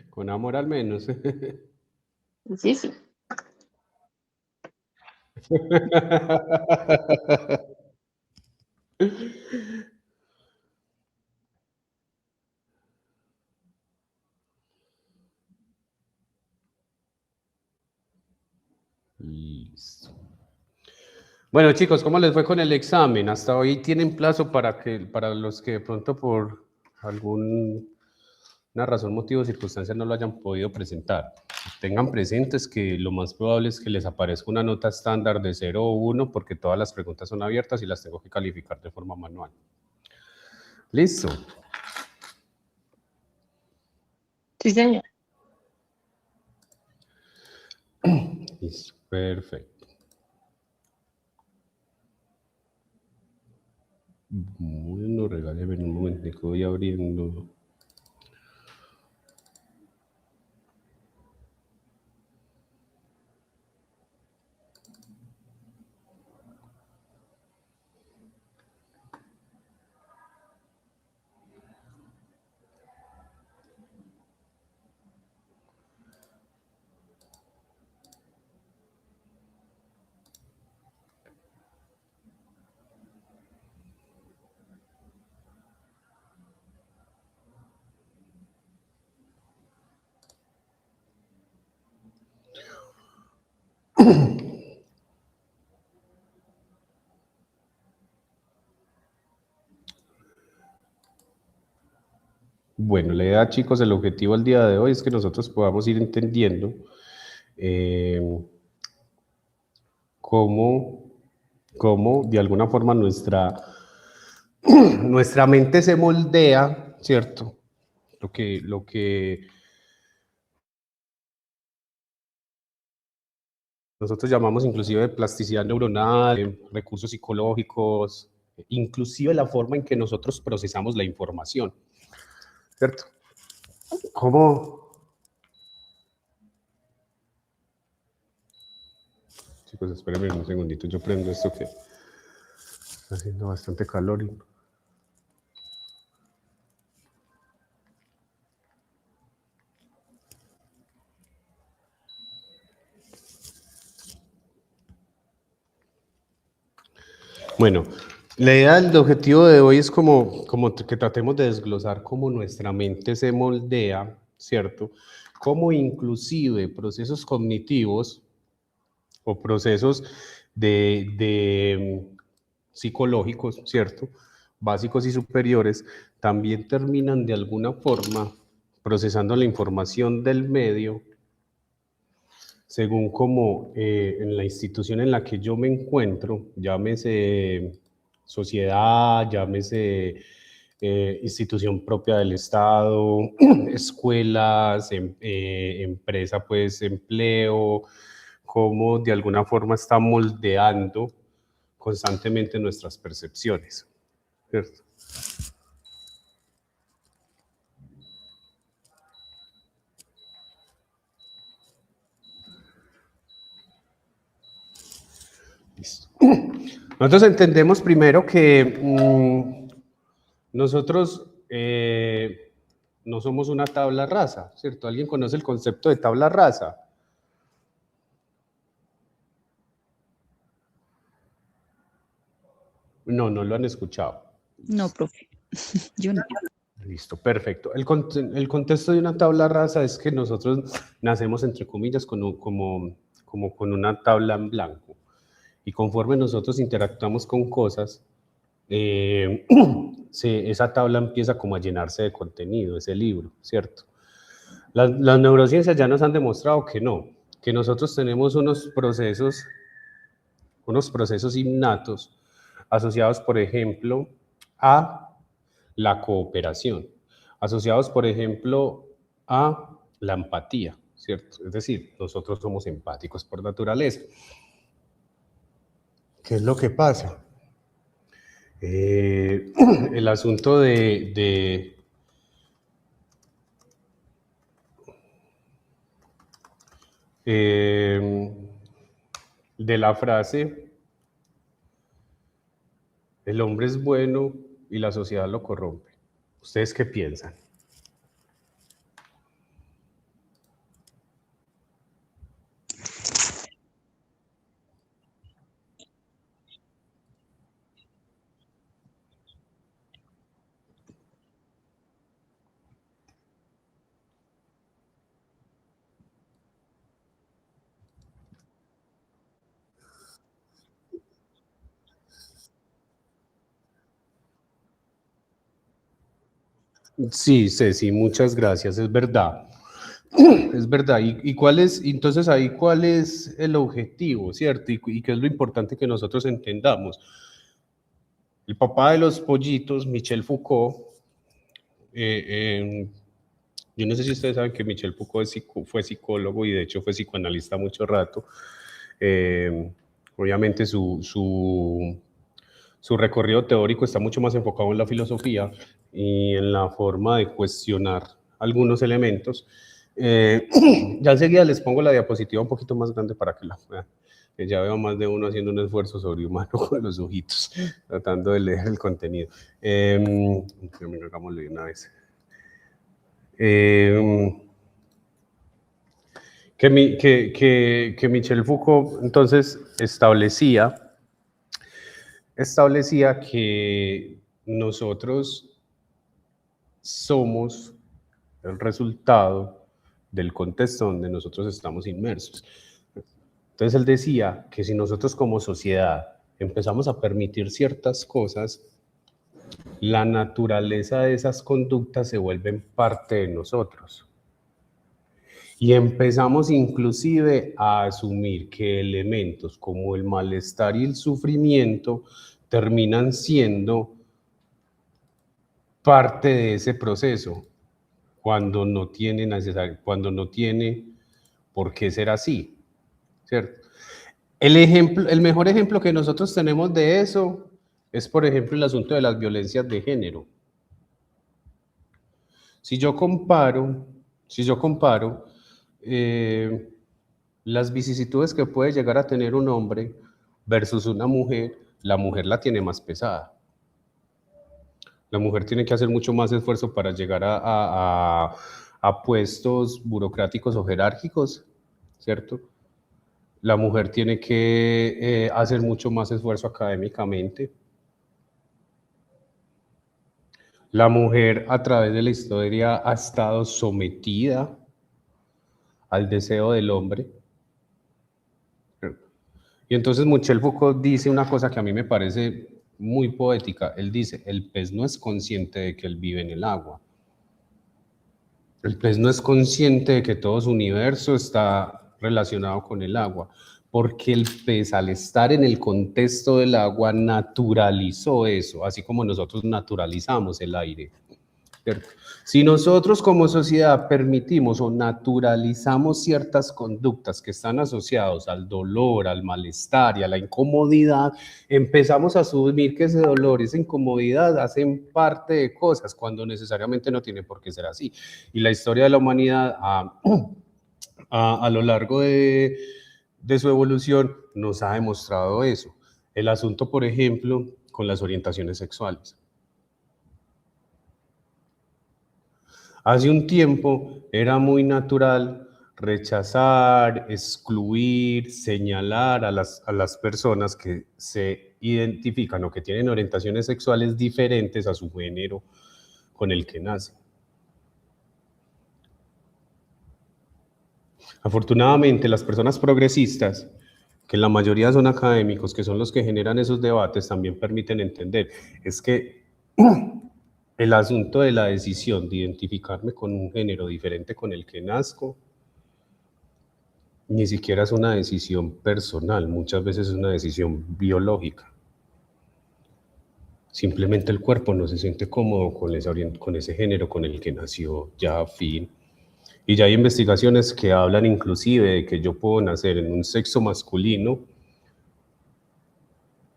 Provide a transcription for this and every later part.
Con amor al menos. Sí, sí. Listo. Bueno, chicos, ¿cómo les fue con el examen? Hasta hoy tienen plazo para los que de pronto por alguna razón, motivo o circunstancia no lo hayan podido presentar. Tengan presentes que lo más probable es que les aparezca una nota estándar de 0 o 1 porque todas las preguntas son abiertas y las tengo que calificar de forma manual. Listo. Sí, señor. Listo. Perfecto. Bueno, regáleme un momento que voy abriendo. Bueno, la idea, chicos, el objetivo al día de hoy es que nosotros podamos ir entendiendo eh, cómo, cómo de alguna forma nuestra mente se moldea, ¿cierto? Lo que nosotros llamamos inclusive plasticidad neuronal, recursos psicológicos, inclusive la forma en que nosotros procesamos la información, ¿cierto? ¿Cómo? Chicos, espérenme un segundito, yo prendo esto que está haciendo bastante calor. Bueno, la idea del objetivo de hoy es como que tratemos de desglosar cómo nuestra mente se moldea, ¿cierto? Cómo inclusive procesos cognitivos o procesos psicológicos, ¿cierto? Básicos y superiores, también terminan de alguna forma procesando la información del medio según como en la institución en la que yo me encuentro, llámese sociedad, llámese institución propia del Estado, escuelas, empresa, pues empleo, cómo de alguna forma está moldeando constantemente nuestras percepciones, ¿cierto? Listo. Nosotros entendemos primero que nosotros no somos una tabla rasa, ¿cierto? ¿Alguien conoce el concepto de tabla rasa? No, no lo han escuchado. No, profe, yo no. Listo, perfecto. El contexto de una tabla rasa es que nosotros nacemos, entre comillas, como con una tabla en blanco. Y conforme nosotros interactuamos con cosas, eh, esa tabla empieza como a llenarse de contenido, ese libro, ¿cierto? Las neurociencias ya nos han demostrado que no, que nosotros tenemos unos procesos innatos asociados, por ejemplo, a la cooperación, asociados, por ejemplo, a la empatía, ¿cierto? Es decir, nosotros somos empáticos por naturaleza. ¿Qué es lo que pasa? El asunto eh, de la frase, el hombre es bueno y la sociedad lo corrompe. ¿Ustedes qué piensan? Sí, Ceci, muchas gracias, es verdad. Es verdad. ¿Y cuál es, entonces ahí, cuál es el objetivo, cierto? ¿Y qué es lo importante que nosotros entendamos? El papá de los pollitos, Michel Foucault, eh, eh, yo no sé si ustedes saben que Michel Foucault fue psicólogo y de hecho fue psicoanalista mucho rato. Obviamente su recorrido teórico está mucho más enfocado en la filosofía y en la forma de cuestionar algunos elementos. Ya enseguida les pongo la diapositiva un poquito más grande para que la vean. Ya veo más de uno haciendo un esfuerzo sobrehumano con los ojitos, tratando de leer el contenido. Hagámoslo de una vez. Que Michel Foucault entonces establecía que nosotros somos el resultado del contexto donde nosotros estamos inmersos. Entonces él decía que si nosotros como sociedad empezamos a permitir ciertas cosas, la naturaleza de esas conductas se vuelven parte de nosotros. Y empezamos inclusive a asumir que elementos como el malestar y el sufrimiento terminan siendo parte de ese proceso cuando no tiene por qué ser así, ¿cierto? El mejor ejemplo que nosotros tenemos de eso es, por ejemplo, el asunto de las violencias de género. Si yo comparo las vicisitudes que puede llegar a tener un hombre versus una mujer, la mujer la tiene más pesada. La mujer tiene que hacer mucho más esfuerzo para llegar a puestos burocráticos o jerárquicos, ¿cierto? La mujer tiene que hacer mucho más esfuerzo académicamente. La mujer a través de la historia ha estado sometida al deseo del hombre. Y entonces Michel Foucault dice una cosa que a mí me parece muy poética. Él dice, el pez no es consciente de que él vive en el agua. El pez no es consciente de que todo su universo está relacionado con el agua, porque el pez al estar en el contexto del agua naturalizó eso, así como nosotros naturalizamos el aire. ¿Cierto? Si nosotros como sociedad permitimos o naturalizamos ciertas conductas que están asociadas al dolor, al malestar y a la incomodidad, empezamos a asumir que ese dolor y esa incomodidad hacen parte de cosas cuando necesariamente no tiene por qué ser así. Y la historia de la humanidad a lo largo de su evolución nos ha demostrado eso. El asunto, por ejemplo, con las orientaciones sexuales. Hace un tiempo era muy natural rechazar, excluir, señalar a las personas que se identifican o que tienen orientaciones sexuales diferentes a su género con el que nacen. Afortunadamente, las personas progresistas, que la mayoría son académicos, que son los que generan esos debates, también permiten entender, es que el asunto de la decisión de identificarme con un género diferente con el que nazco, ni siquiera es una decisión personal, muchas veces es una decisión biológica. Simplemente el cuerpo no se siente cómodo con ese género con el que nació, ya fin. Y ya hay investigaciones que hablan inclusive de que yo puedo nacer en un sexo masculino,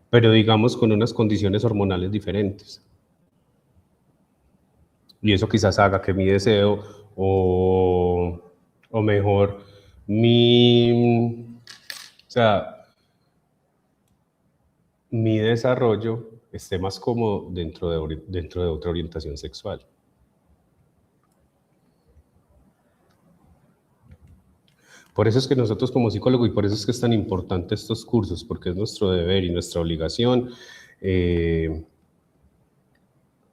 pero digamos con unas condiciones hormonales diferentes. Y eso quizás haga que mi deseo o mejor mi desarrollo esté más cómodo dentro de otra orientación sexual. Por eso es que nosotros como psicólogos, y por eso es que es tan importante estos cursos, porque es nuestro deber y nuestra obligación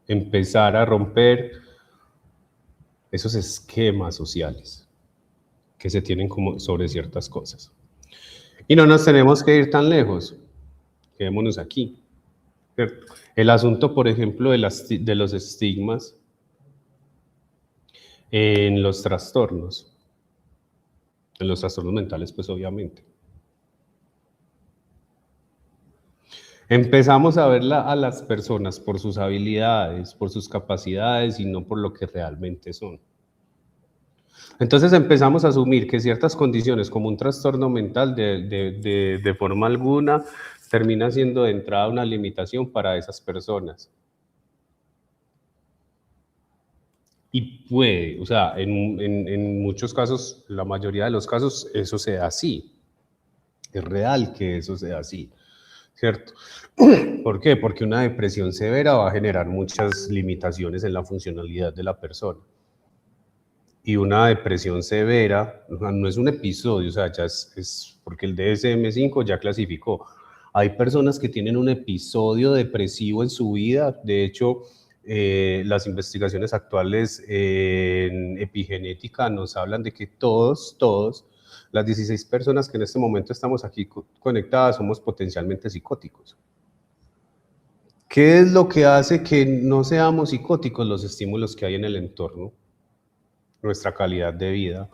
empezar a romper esos esquemas sociales que se tienen como sobre ciertas cosas. Y no nos tenemos que ir tan lejos, quedémonos aquí. ¿Cierto? El asunto, por ejemplo, de los estigmas en los trastornos mentales, pues obviamente. Empezamos a ver a las personas por sus habilidades, por sus capacidades y no por lo que realmente son. Entonces empezamos a asumir que ciertas condiciones, como un trastorno mental, de forma alguna, termina siendo de entrada una limitación para esas personas. Y puede, o sea, en muchos casos, la mayoría de los casos, eso sea así. Es real que eso sea así, ¿cierto? ¿Por qué? Porque una depresión severa va a generar muchas limitaciones en la funcionalidad de la persona. Y una depresión severa no es un episodio, o sea, ya es porque el DSM-5 ya clasificó. Hay personas que tienen un episodio depresivo en su vida. De hecho, las investigaciones actuales en epigenética nos hablan de que todos, las 16 personas que en este momento estamos aquí conectadas, somos potencialmente psicóticos. ¿Qué es lo que hace que no seamos psicóticos? Los estímulos que hay en el entorno, nuestra calidad de vida,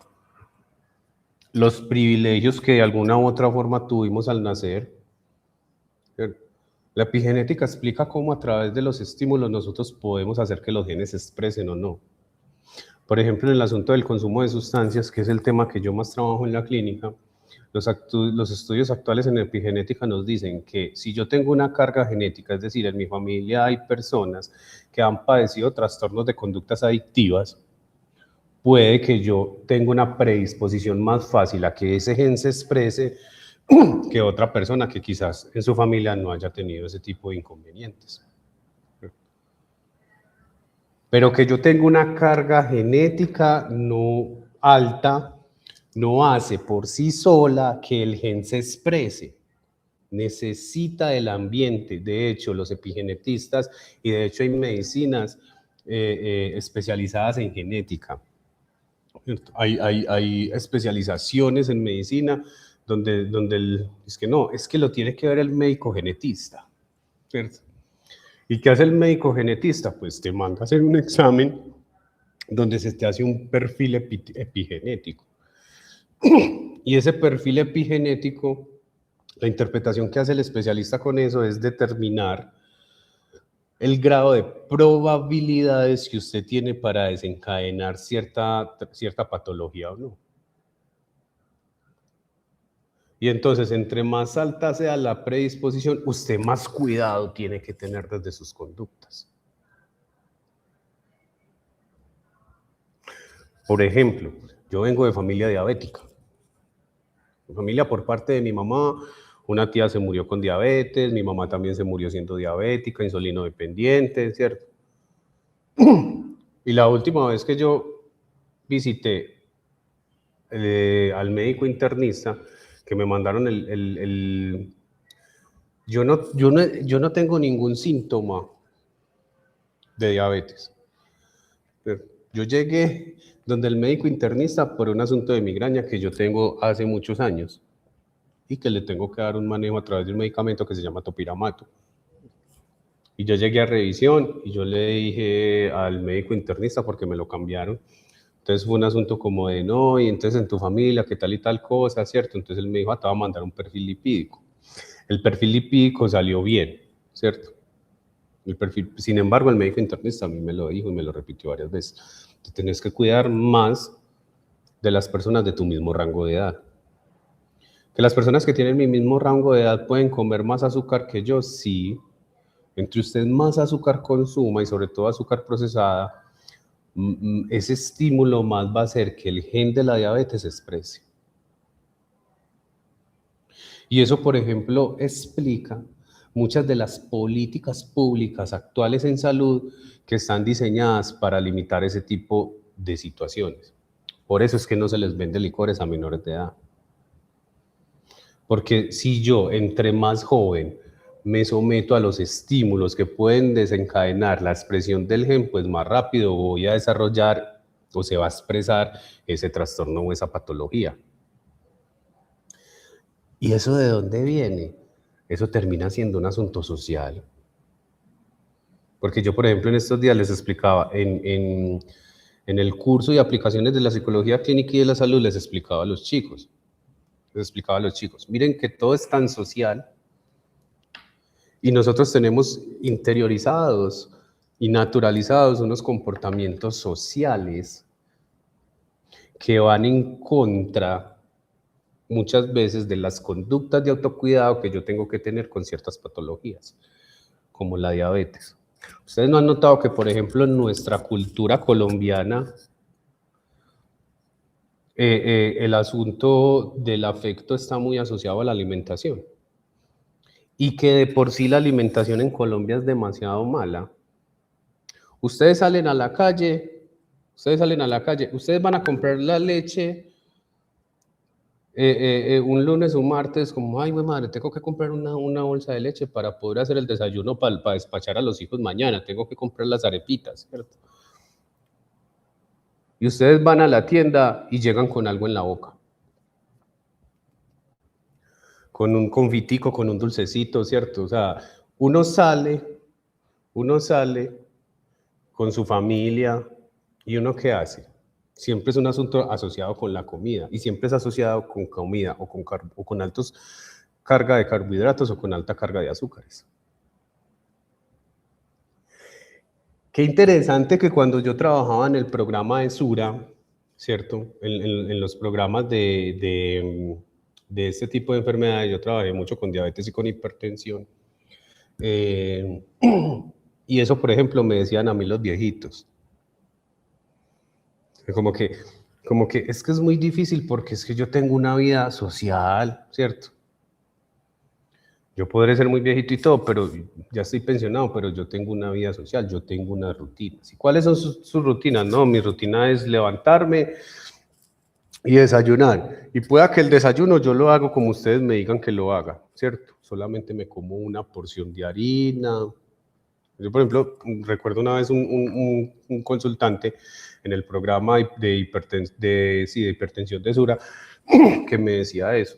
los privilegios que de alguna u otra forma tuvimos al nacer. La epigenética explica cómo a través de los estímulos nosotros podemos hacer que los genes se expresen o no. Por ejemplo, en el asunto del consumo de sustancias, que es el tema que yo más trabajo en la clínica, los estudios actuales en epigenética nos dicen que si yo tengo una carga genética, es decir, en mi familia hay personas que han padecido trastornos de conductas adictivas, puede que yo tenga una predisposición más fácil a que ese gen se exprese que otra persona que quizás en su familia no haya tenido ese tipo de inconvenientes. Pero que yo tenga una carga genética no alta no hace por sí sola que el gen se exprese. Necesita el ambiente. De hecho, los epigenetistas, y de hecho hay medicinas especializadas en genética. Hay especializaciones en medicina donde es que lo tiene que ver el médico genetista, ¿cierto? ¿Y qué hace el médico genetista? Pues te manda a hacer un examen donde se te hace un perfil epigenético. Y ese perfil epigenético, la interpretación que hace el especialista con eso es determinar el grado de probabilidades que usted tiene para desencadenar cierta patología o no. Y entonces, entre más alta sea la predisposición, usted más cuidado tiene que tener desde sus conductas. Por ejemplo, yo vengo de familia diabética. Mi familia por parte de mi mamá, una tía se murió con diabetes, mi mamá también se murió siendo diabética, insulino dependiente, ¿cierto? Y la última vez que yo visité al médico internista, que me mandaron yo no tengo ningún síntoma de diabetes. Yo llegué donde el médico internista por un asunto de migraña que yo tengo hace muchos años y que le tengo que dar un manejo a través de un medicamento que se llama topiramato. Y yo llegué a revisión y yo le dije al médico internista porque me lo cambiaron. Entonces fue un asunto como de no, y entonces en tu familia, qué tal y tal cosa, ¿cierto? Entonces él me dijo, te va a mandar un perfil lipídico. El perfil lipídico salió bien, ¿cierto? Sin embargo, el médico internista a mí me lo dijo y me lo repitió varias veces. Te tienes que cuidar más de las personas de tu mismo rango de edad. Que las personas que tienen mi mismo rango de edad pueden comer más azúcar que yo, sí. Entre usted más azúcar consuma y sobre todo azúcar procesada, ese estímulo más va a hacer que el gen de la diabetes se exprese. Y eso, por ejemplo, explica muchas de las políticas públicas actuales en salud que están diseñadas para limitar ese tipo de situaciones. Por eso es que no se les vende licores a menores de edad. Porque si yo, entre más joven, me someto a los estímulos que pueden desencadenar la expresión del gen, pues más rápido voy a desarrollar o se va a expresar ese trastorno o esa patología. ¿Y eso de dónde viene? Eso termina siendo un asunto social. Porque yo, por ejemplo, en estos días les explicaba, en En el curso de aplicaciones de la psicología clínica y de la salud les explicaba a los chicos. Miren que todo es tan social y nosotros tenemos interiorizados y naturalizados unos comportamientos sociales que van en contra muchas veces de las conductas de autocuidado que yo tengo que tener con ciertas patologías, como la diabetes. Ustedes no han notado que, por ejemplo, en nuestra cultura colombiana, el asunto del afecto está muy asociado a la alimentación y que de por sí la alimentación en Colombia es demasiado mala. Ustedes salen a la calle, ustedes van a comprar la leche un lunes o un martes, como, ay, mi madre, tengo que comprar una bolsa de leche para poder hacer el desayuno para despachar a los hijos mañana, tengo que comprar las arepitas, ¿cierto? Y ustedes van a la tienda y llegan con algo en la boca. Con un confitico, con un dulcecito, ¿cierto? O sea, uno sale con su familia y ¿uno qué hace? Siempre es un asunto asociado con la comida y siempre es asociado con comida o con altos carga de carbohidratos o con alta carga de azúcares. Qué interesante que cuando yo trabajaba en el programa de Sura, ¿cierto? En los programas de este tipo de enfermedades, yo trabajé mucho con diabetes y con hipertensión. Y eso, por ejemplo, me decían a mí los viejitos. Como que es que es muy difícil porque es que yo tengo una vida social, ¿cierto? Yo podré ser muy viejito y todo, pero ya estoy pensionado, pero yo tengo una vida social, yo tengo unas rutinas. ¿Y cuáles son sus rutinas? No, mi rutina es levantarme y desayunar. Y pueda que el desayuno yo lo hago como ustedes me digan que lo haga, ¿cierto? Solamente me como una porción de harina. Yo, por ejemplo, recuerdo una vez un consultante en el programa de hipertensión de Sura que me decía eso.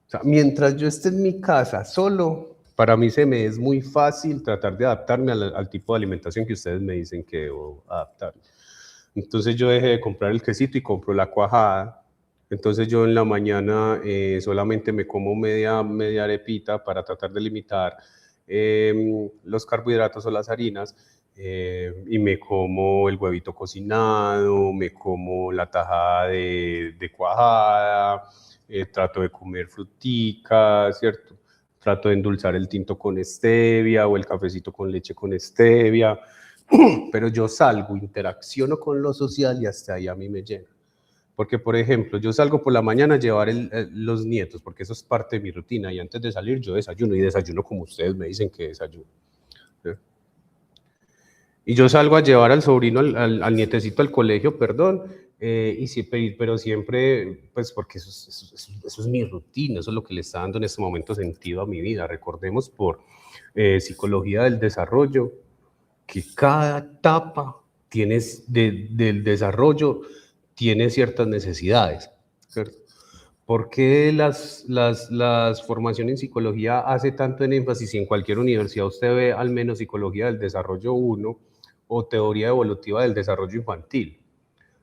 O sea, mientras yo esté en mi casa solo, para mí se me es muy fácil tratar de adaptarme al tipo de alimentación que ustedes me dicen que debo adaptar. Entonces yo dejé de comprar el quesito y compro la cuajada. Entonces yo en la mañana solamente me como media arepita para tratar de limitar los carbohidratos o las harinas y me como el huevito cocinado, me como la tajada de cuajada, trato de comer fruticas, ¿cierto? Trato de endulzar el tinto con stevia o el cafecito con leche con stevia, pero yo salgo, interacciono con lo social y hasta ahí a mí me llena. Porque, por ejemplo, yo salgo por la mañana a llevar los nietos, porque eso es parte de mi rutina, y antes de salir yo desayuno, y desayuno como ustedes me dicen que desayuno. ¿Sí? Y yo salgo a llevar al sobrino, al nietecito al colegio, perdón, pero siempre, pues porque eso es mi rutina, eso es lo que le está dando en este momento sentido a mi vida. Recordemos por psicología del desarrollo, que cada etapa del desarrollo tiene ciertas necesidades, ¿cierto? ¿Por qué las formaciones en psicología hace tanto en énfasis? Y en cualquier universidad usted ve al menos psicología del desarrollo 1 o teoría evolutiva del desarrollo infantil,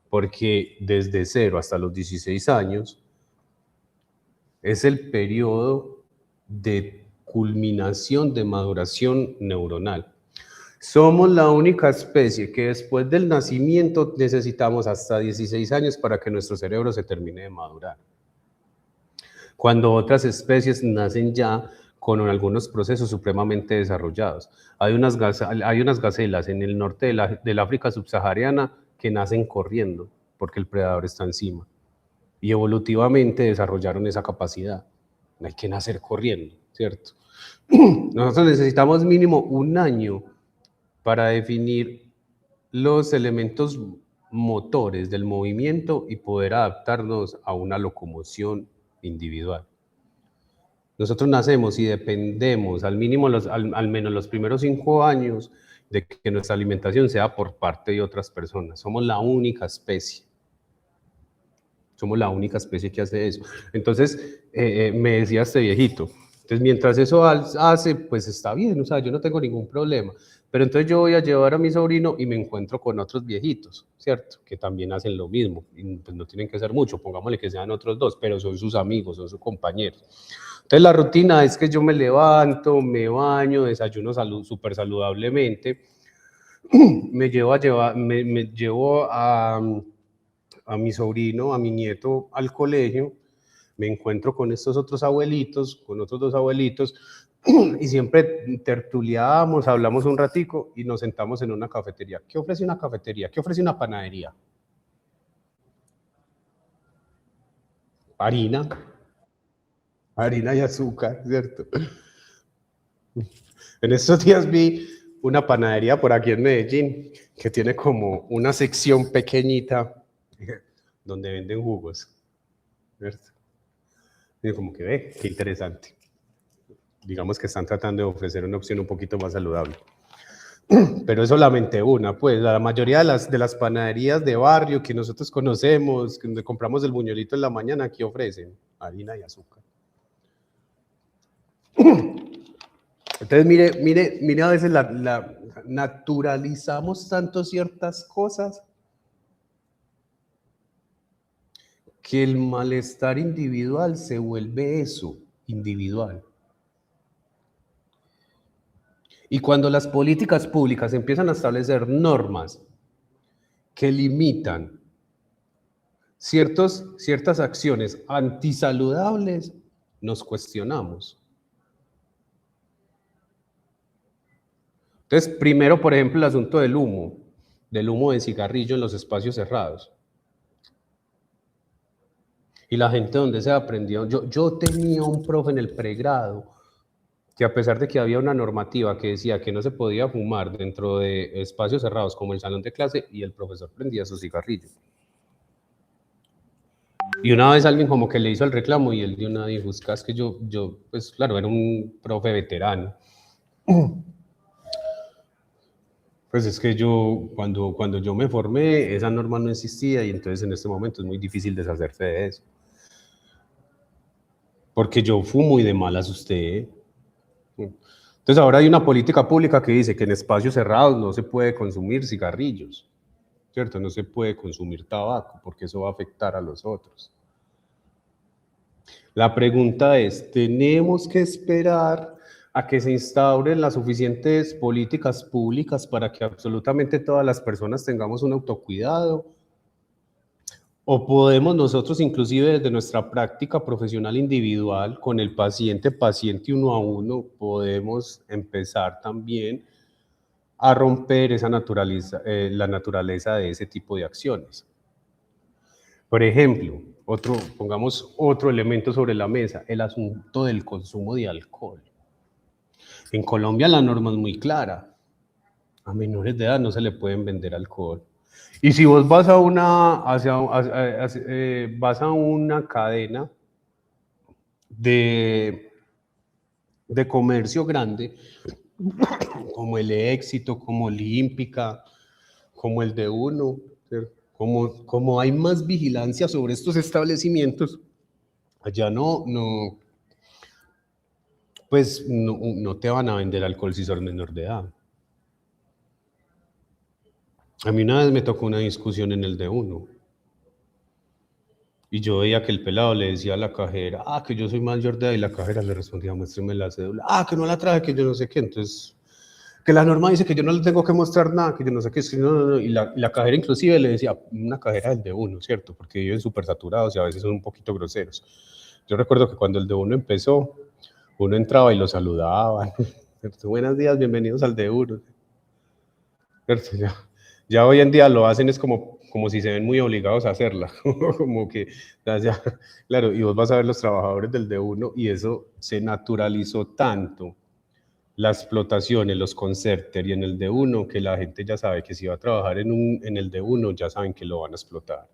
porque desde 0 hasta los 16 años es el periodo de culminación de maduración neuronal. Somos la única especie que después del nacimiento necesitamos hasta 16 años para que nuestro cerebro se termine de madurar. Cuando otras especies nacen ya con algunos procesos supremamente desarrollados. Hay unas gacelas en el norte del África subsahariana que nacen corriendo porque el predador está encima. Y evolutivamente desarrollaron esa capacidad. No hay que nacer corriendo, ¿cierto? Nosotros necesitamos mínimo 1 año para definir los elementos motores del movimiento y poder adaptarnos a una locomoción individual. Nosotros nacemos y dependemos al menos los primeros 5 años de que nuestra alimentación sea por parte de otras personas. Somos la única especie. Somos la única especie que hace eso. Entonces, me decía este viejito, entonces mientras eso hace, pues está bien, o sea, yo no tengo ningún problema. Pero entonces yo voy a llevar a mi sobrino y me encuentro con otros viejitos, ¿cierto? Que también hacen lo mismo. Y pues no tienen que ser mucho, pongámosle que sean otros 2, pero son sus amigos, son sus compañeros. Entonces la rutina es que yo me levanto, me baño, desayuno súper saludablemente, me llevo a mi sobrino, a mi nieto al colegio, me encuentro con estos otros abuelitos, con otros 2 abuelitos, y siempre tertuliamos, hablamos un ratico y nos sentamos en una cafetería. ¿Qué ofrece una cafetería? ¿Qué ofrece una panadería? Harina y azúcar, ¿cierto? En estos días vi una panadería por aquí en Medellín que tiene como una sección pequeñita donde venden jugos, ¿cierto? Y como que ve, qué interesante. Digamos que están tratando de ofrecer una opción un poquito más saludable. Pero es solamente una, pues la mayoría de las panaderías de barrio que nosotros conocemos, donde compramos el buñuelito en la mañana, ¿qué ofrecen? Harina y azúcar. Entonces, mire, a veces naturalizamos tanto ciertas cosas que el malestar individual se vuelve eso, individual. Y cuando las políticas públicas empiezan a establecer normas que limitan ciertas acciones antisaludables, nos cuestionamos. Entonces, primero, por ejemplo, el asunto del humo de cigarrillo en los espacios cerrados. Y la gente donde se aprendió, yo tenía un profe en el pregrado que a pesar de que había una normativa que decía que no se podía fumar dentro de espacios cerrados como el salón de clase, y el profesor prendía su cigarrillo. Y una vez alguien como que le hizo el reclamo y él dio una dijo, es que yo, pues claro, era un profe veterano. Pues es que yo, cuando yo me formé, esa norma no existía y entonces en este momento es muy difícil deshacerse de eso. Porque yo fumo y de malas usted. Entonces ahora hay una política pública que dice que en espacios cerrados no se puede consumir cigarrillos, ¿cierto? No se puede consumir tabaco porque eso va a afectar a los otros. La pregunta es, ¿tenemos que esperar a que se instauren las suficientes políticas públicas para que absolutamente todas las personas tengamos un autocuidado? ¿O podemos nosotros, inclusive desde nuestra práctica profesional individual, con el paciente uno a uno, podemos empezar también a romper esa la naturaleza de ese tipo de acciones? Por ejemplo, pongamos otro elemento sobre la mesa, el asunto del consumo de alcohol. En Colombia la norma es muy clara. A menores de edad no se le pueden vender alcohol. Y si vos vas vas a una cadena de comercio grande, como el Éxito, como Olímpica, como el de Uno, como hay más vigilancia sobre estos establecimientos, allá pues no te van a vender alcohol si sos menor de edad. A mí una vez me tocó una discusión en el de Uno. Y yo veía que el pelado le decía a la cajera, que yo soy mayor de edad, y la cajera le respondía, muéstrame la cédula. Que no la traje, que yo no sé qué. Entonces, que la norma dice que yo no le tengo que mostrar nada, que yo no sé qué. No. Y la cajera inclusive le decía, una cajera del de Uno, ¿cierto? Porque viven súper saturados y a veces son un poquito groseros. Yo recuerdo que cuando el de Uno empezó, uno entraba y lo saludaba. Buenos días, bienvenidos al de Uno. Ya hoy en día lo hacen es como si se ven muy obligados a hacerla, como que, ya, claro, y vos vas a ver los trabajadores del de Uno y eso se naturalizó tanto, la explotación en los concerter y en el de Uno, que la gente ya sabe que si va a trabajar en el de Uno, ya saben que lo van a explotar.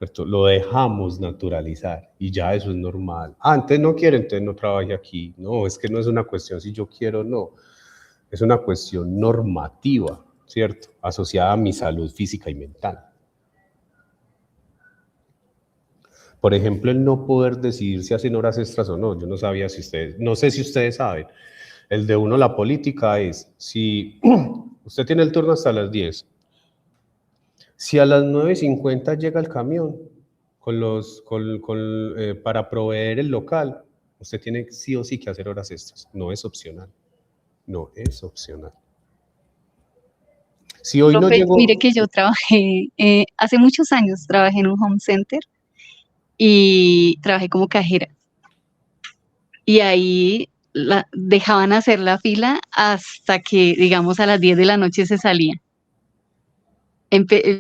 Esto lo dejamos naturalizar y ya eso es normal. Antes no quiero, entonces no trabaje aquí. No, es que no es una cuestión si yo quiero o no, es una cuestión normativa, ¿cierto? Asociada a mi salud física y mental. Por ejemplo, el no poder decidir si hacen horas extras o no. Yo no sabía no sé si ustedes saben. El de uno, la política, es, si usted tiene el turno hasta las 10, si a las 9:50 llega el camión para proveer el local, usted tiene sí o sí que hacer horas extras, no es opcional, no es opcional. Si hoy no Profe, llegó... mire que yo trabajé, hace muchos años trabajé en un home center y trabajé como cajera. Y ahí dejaban hacer la fila hasta que, digamos, a las 10 de la noche se salía.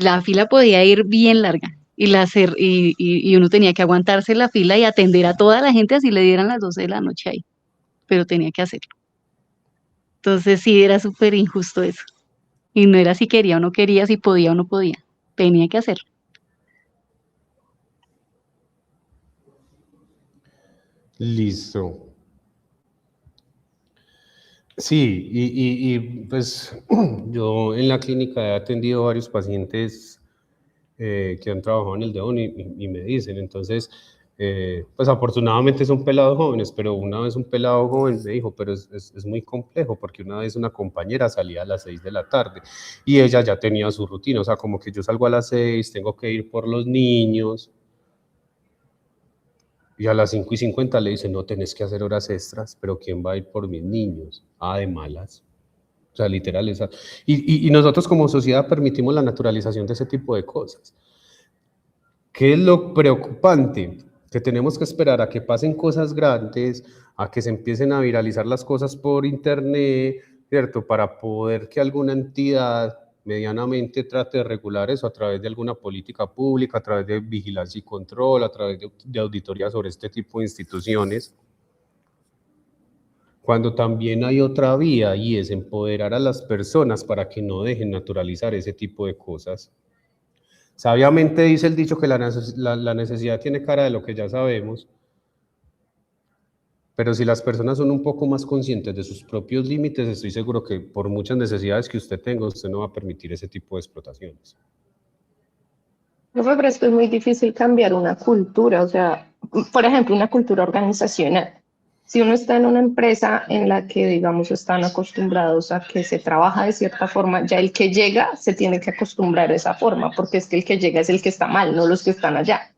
La fila podía ir bien larga y uno tenía que aguantarse la fila y atender a toda la gente así le dieran las 12 de la noche ahí, pero tenía que hacerlo. Entonces sí, era súper injusto eso. Y no era si quería o no quería, si podía o no podía. Tenía que hacerlo. Listo. Sí, pues yo en la clínica he atendido varios pacientes que han trabajado en el DEON y me dicen, entonces, pues afortunadamente son pelados jóvenes, pero una vez un pelado joven me dijo, pero es muy complejo, porque una vez una compañera salía a las 6 de la tarde y ella ya tenía su rutina, o sea, como que yo salgo a las 6, tengo que ir por los niños, y a las 5:50 le dicen, no, tenés que hacer horas extras, pero ¿quién va a ir por mis niños? Ah, de malas. O sea, literal, esa. Y nosotros como sociedad permitimos la naturalización de ese tipo de cosas. ¿Qué es lo preocupante? Que tenemos que esperar a que pasen cosas grandes, a que se empiecen a viralizar las cosas por internet, ¿cierto? Para poder que alguna entidad medianamente trate de regular eso a través de alguna política pública, a través de vigilancia y control, a través de auditoría sobre este tipo de instituciones. Cuando también hay otra vía y es empoderar a las personas para que no dejen naturalizar ese tipo de cosas. Sabiamente dice el dicho que la necesidad tiene cara de lo que ya sabemos, pero si las personas son un poco más conscientes de sus propios límites, estoy seguro que por muchas necesidades que usted tenga, usted no va a permitir ese tipo de explotaciones. Profe, pero es que es muy difícil cambiar una cultura, o sea, por ejemplo, una cultura organizacional. Si uno está en una empresa en la que, digamos, están acostumbrados a que se trabaja de cierta forma, ya el que llega se tiene que acostumbrar a esa forma, porque es que el que llega es el que está mal, no los que están allá.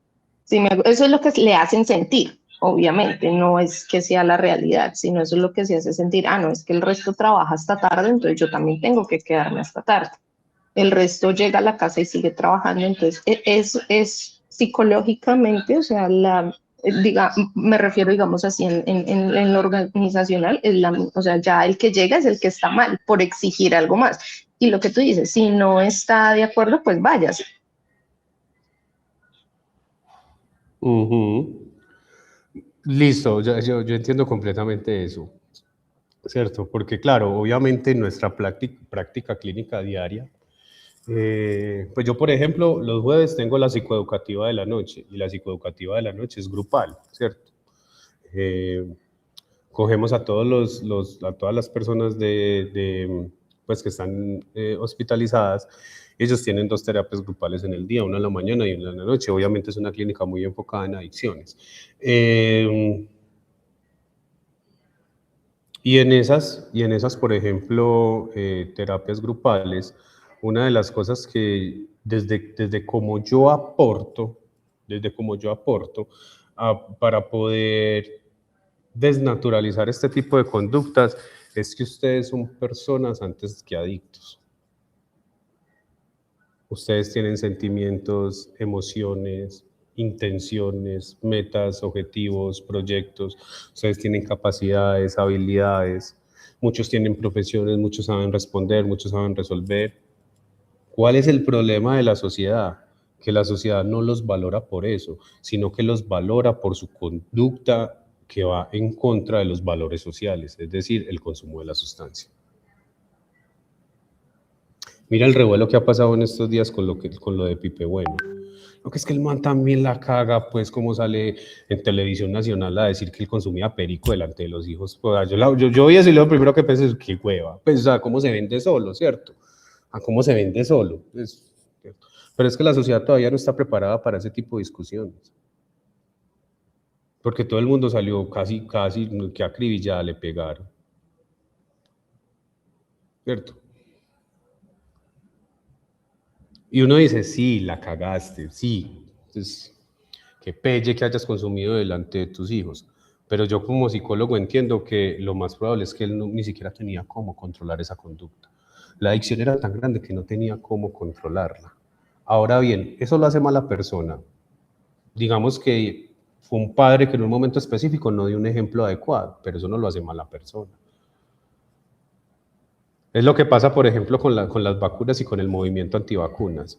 Eso es lo que le hacen sentir, obviamente, no es que sea la realidad, sino eso es lo que se hace sentir. Ah, no, es que el resto trabaja hasta tarde, entonces yo también tengo que quedarme hasta tarde. El resto llega a la casa y sigue trabajando, entonces es psicológicamente, o sea, me refiero, digamos así, en lo organizacional, o sea, ya el que llega es el que está mal por exigir algo más. Y lo que tú dices, si no está de acuerdo, pues váyase. Listo, yo entiendo completamente eso, ¿cierto? Porque claro, obviamente en nuestra práctica clínica diaria, pues yo, por ejemplo, los jueves tengo la psicoeducativa de la noche y la psicoeducativa de la noche es grupal, ¿cierto? Cogemos a a todas las personas pues que están hospitalizadas. Ellos tienen 2 terapias grupales en el día, una en la mañana y una en la noche. Obviamente es una clínica muy enfocada en adicciones. Y en esas, por ejemplo, terapias grupales, una de las cosas que desde como yo aporto, para poder desnaturalizar este tipo de conductas, es que ustedes son personas antes que adictos. Ustedes tienen sentimientos, emociones, intenciones, metas, objetivos, proyectos. Ustedes tienen capacidades, habilidades. Muchos tienen profesiones, muchos saben responder, muchos saben resolver. ¿Cuál es el problema de la sociedad? Que la sociedad no los valora por eso, sino que los valora por su conducta que va en contra de los valores sociales, es decir, el consumo de la sustancia. Mira el revuelo que ha pasado en estos días con lo de Pipe Bueno. Lo que es que el man también la caga, pues, como sale en televisión nacional a decir que él consumía perico delante de los hijos. Pues, yo vi eso y lo primero que pensé es, qué hueva. Pues, o sea, cómo se vende solo, ¿cierto? A cómo se vende solo. Pero es que la sociedad todavía no está preparada para ese tipo de discusiones. Porque todo el mundo salió casi que acribillada le pegaron. ¿cierto? Y uno dice, sí, la cagaste, sí, entonces, qué pelle que hayas consumido delante de tus hijos. Pero yo como psicólogo entiendo que lo más probable es que él ni siquiera tenía cómo controlar esa conducta. La adicción era tan grande que no tenía cómo controlarla. Ahora bien, ¿eso lo hace mala persona? Digamos que fue un padre que en un momento específico no dio un ejemplo adecuado, pero eso no lo hace mala persona. Es lo que pasa, por ejemplo, con las vacunas y con el movimiento antivacunas.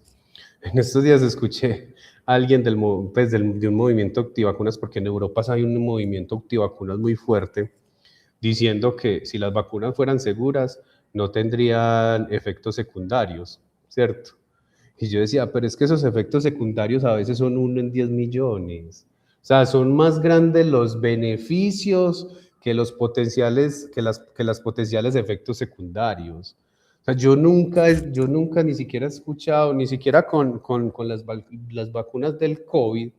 En estos días escuché a alguien de un movimiento antivacunas, porque en Europa hay un movimiento antivacunas muy fuerte, diciendo que si las vacunas fueran seguras, no tendrían efectos secundarios, ¿cierto? Y yo decía, pero es que esos efectos secundarios a veces son 1 en 10 millones. O sea, son más grandes los beneficios que los potenciales, que las potenciales efectos secundarios. O sea, yo nunca ni siquiera he escuchado, ni siquiera con las vacunas del COVID,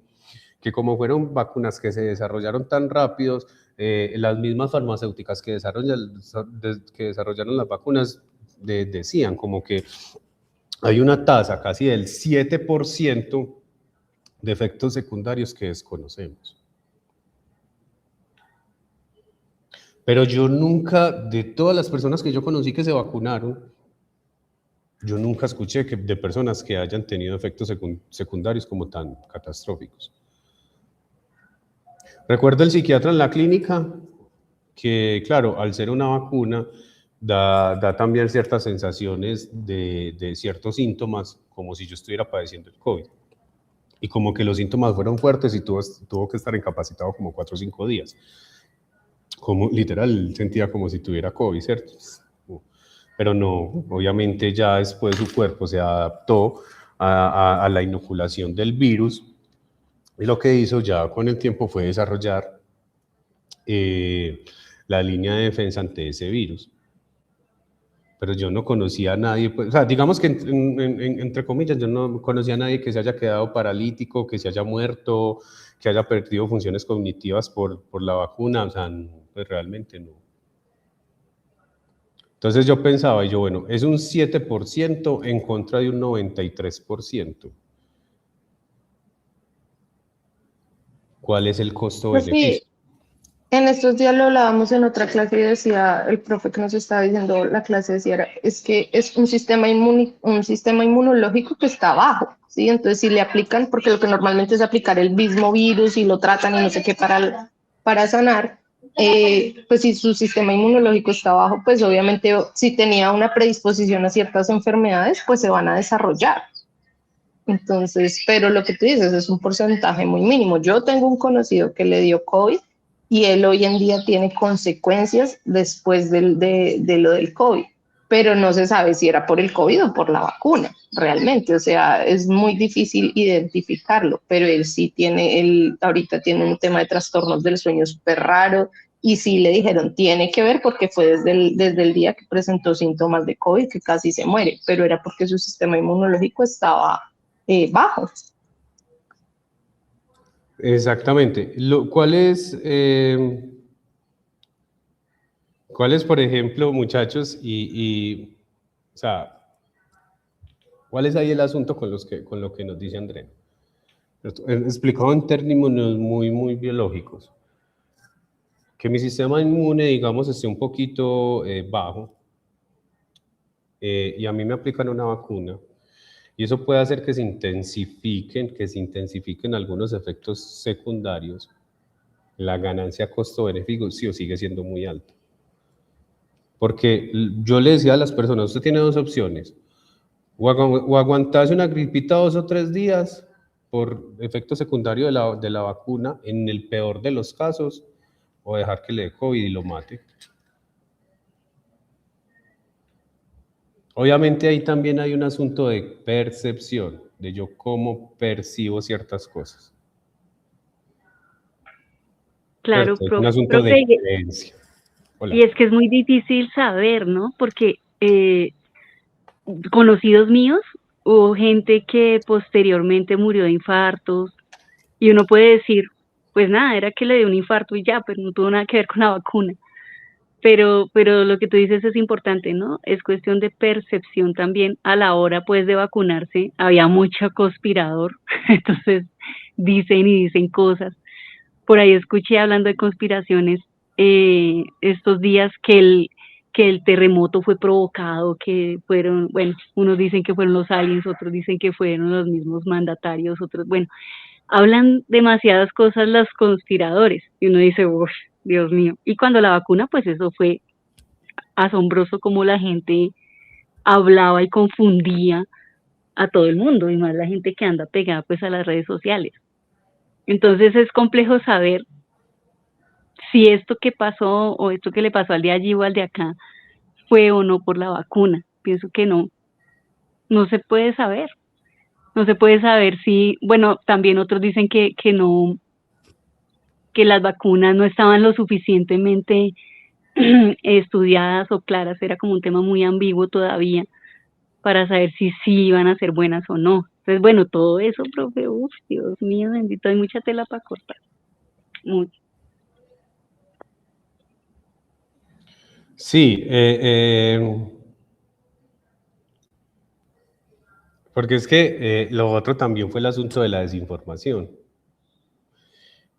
que como fueron vacunas que se desarrollaron tan rápidos, las mismas farmacéuticas que desarrollaron las vacunas decían como que hay una tasa casi del 7% de efectos secundarios que desconocemos. Pero yo nunca, de todas las personas que yo conocí que se vacunaron, yo nunca escuché de personas que hayan tenido efectos secundarios como tan catastróficos. Recuerdo el psiquiatra en la clínica que, claro, al ser una vacuna, da también ciertas sensaciones de ciertos síntomas, como si yo estuviera padeciendo el COVID. Y como que los síntomas fueron fuertes y tuvo que estar incapacitado como 4 o 5 días. Como literal, sentía como si tuviera COVID, ¿cierto? Pero no, obviamente ya después su cuerpo se adaptó a la inoculación del virus y lo que hizo ya con el tiempo fue desarrollar la línea de defensa ante ese virus. Pero yo no conocía a nadie, pues, o sea, digamos que entre comillas, yo no conocía a nadie que se haya quedado paralítico, que se haya muerto, que haya perdido funciones cognitivas por la vacuna, o sea, pues realmente no. Entonces yo pensaba, y yo, bueno, es un 7% en contra de un 93%. ¿Cuál es el Pues costo-beneficio? sí, en estos días lo hablábamos en otra clase y decía el profe que nos estaba diciendo, la clase decía, es que es un sistema inmunológico que está bajo, ¿sí? Entonces si le aplican, porque lo que normalmente es aplicar el mismo virus y lo tratan y no sé qué para sanar, pues si su sistema inmunológico está bajo, pues obviamente si tenía una predisposición a ciertas enfermedades, pues se van a desarrollar. Entonces, pero lo que tú dices es un porcentaje muy mínimo. Yo tengo un conocido que le dio COVID y él hoy en día tiene consecuencias después de lo del COVID, pero no se sabe si era por el COVID o por la vacuna, realmente. O sea, es muy difícil identificarlo, pero él sí él ahorita tiene un tema de trastornos del sueño súper raro y sí le dijeron, tiene que ver porque fue desde el día que presentó síntomas de COVID que casi se muere, pero era porque su sistema inmunológico estaba bajo. Exactamente. ¿Cuál es, por ejemplo, muchachos, o sea, cuál es ahí el asunto con lo que nos dice Andrea? Explicado en términos muy biológicos. Que mi sistema inmune, digamos, esté un poquito bajo y a mí me aplican una vacuna y eso puede hacer que se intensifiquen algunos efectos secundarios. La ganancia costo-beneficio sigue siendo muy alta. Porque yo le decía a las personas, usted tiene 2 opciones, o aguantarse una gripita 2 o 3 días por efecto secundario de la vacuna, en el peor de los casos, o dejar que le dé COVID y lo mate. Obviamente ahí también hay un asunto de percepción, de yo cómo percibo ciertas cosas. Claro, Es un asunto de profe, creencia. Hola. y es que es muy difícil saber, ¿no? Porque conocidos míos, hubo gente que posteriormente murió de infartos y uno puede decir, pues nada, era que le dio un infarto y ya, pero no tuvo nada que ver con la vacuna. Pero lo que tú dices es importante, ¿no? Es cuestión de percepción también. A la hora, pues, de vacunarse, había mucho conspirador, entonces dicen y dicen cosas. Por ahí escuché hablando de conspiraciones estos días que el terremoto fue provocado, que fueron, bueno, unos dicen que fueron los aliens, otros dicen que fueron los mismos mandatarios, otros, bueno, hablan demasiadas cosas los conspiradores y uno dice, uff, Dios mío. Y cuando la vacuna, pues eso fue asombroso como la gente hablaba y confundía a todo el mundo y más la gente que anda pegada pues a las redes sociales. Entonces es complejo saber si esto que pasó o esto que le pasó al de allí o al de acá fue o no por la vacuna. Pienso que no, no se puede saber. No se puede saber si, bueno, también otros dicen que no, que las vacunas no estaban lo suficientemente estudiadas o claras, era como un tema muy ambiguo todavía para saber si sí iban a ser buenas o no. Entonces, bueno, todo eso, profe, uff, Dios mío, bendito, hay mucha tela para cortar. Mucho. Sí, porque es que lo otro también fue el asunto de la desinformación.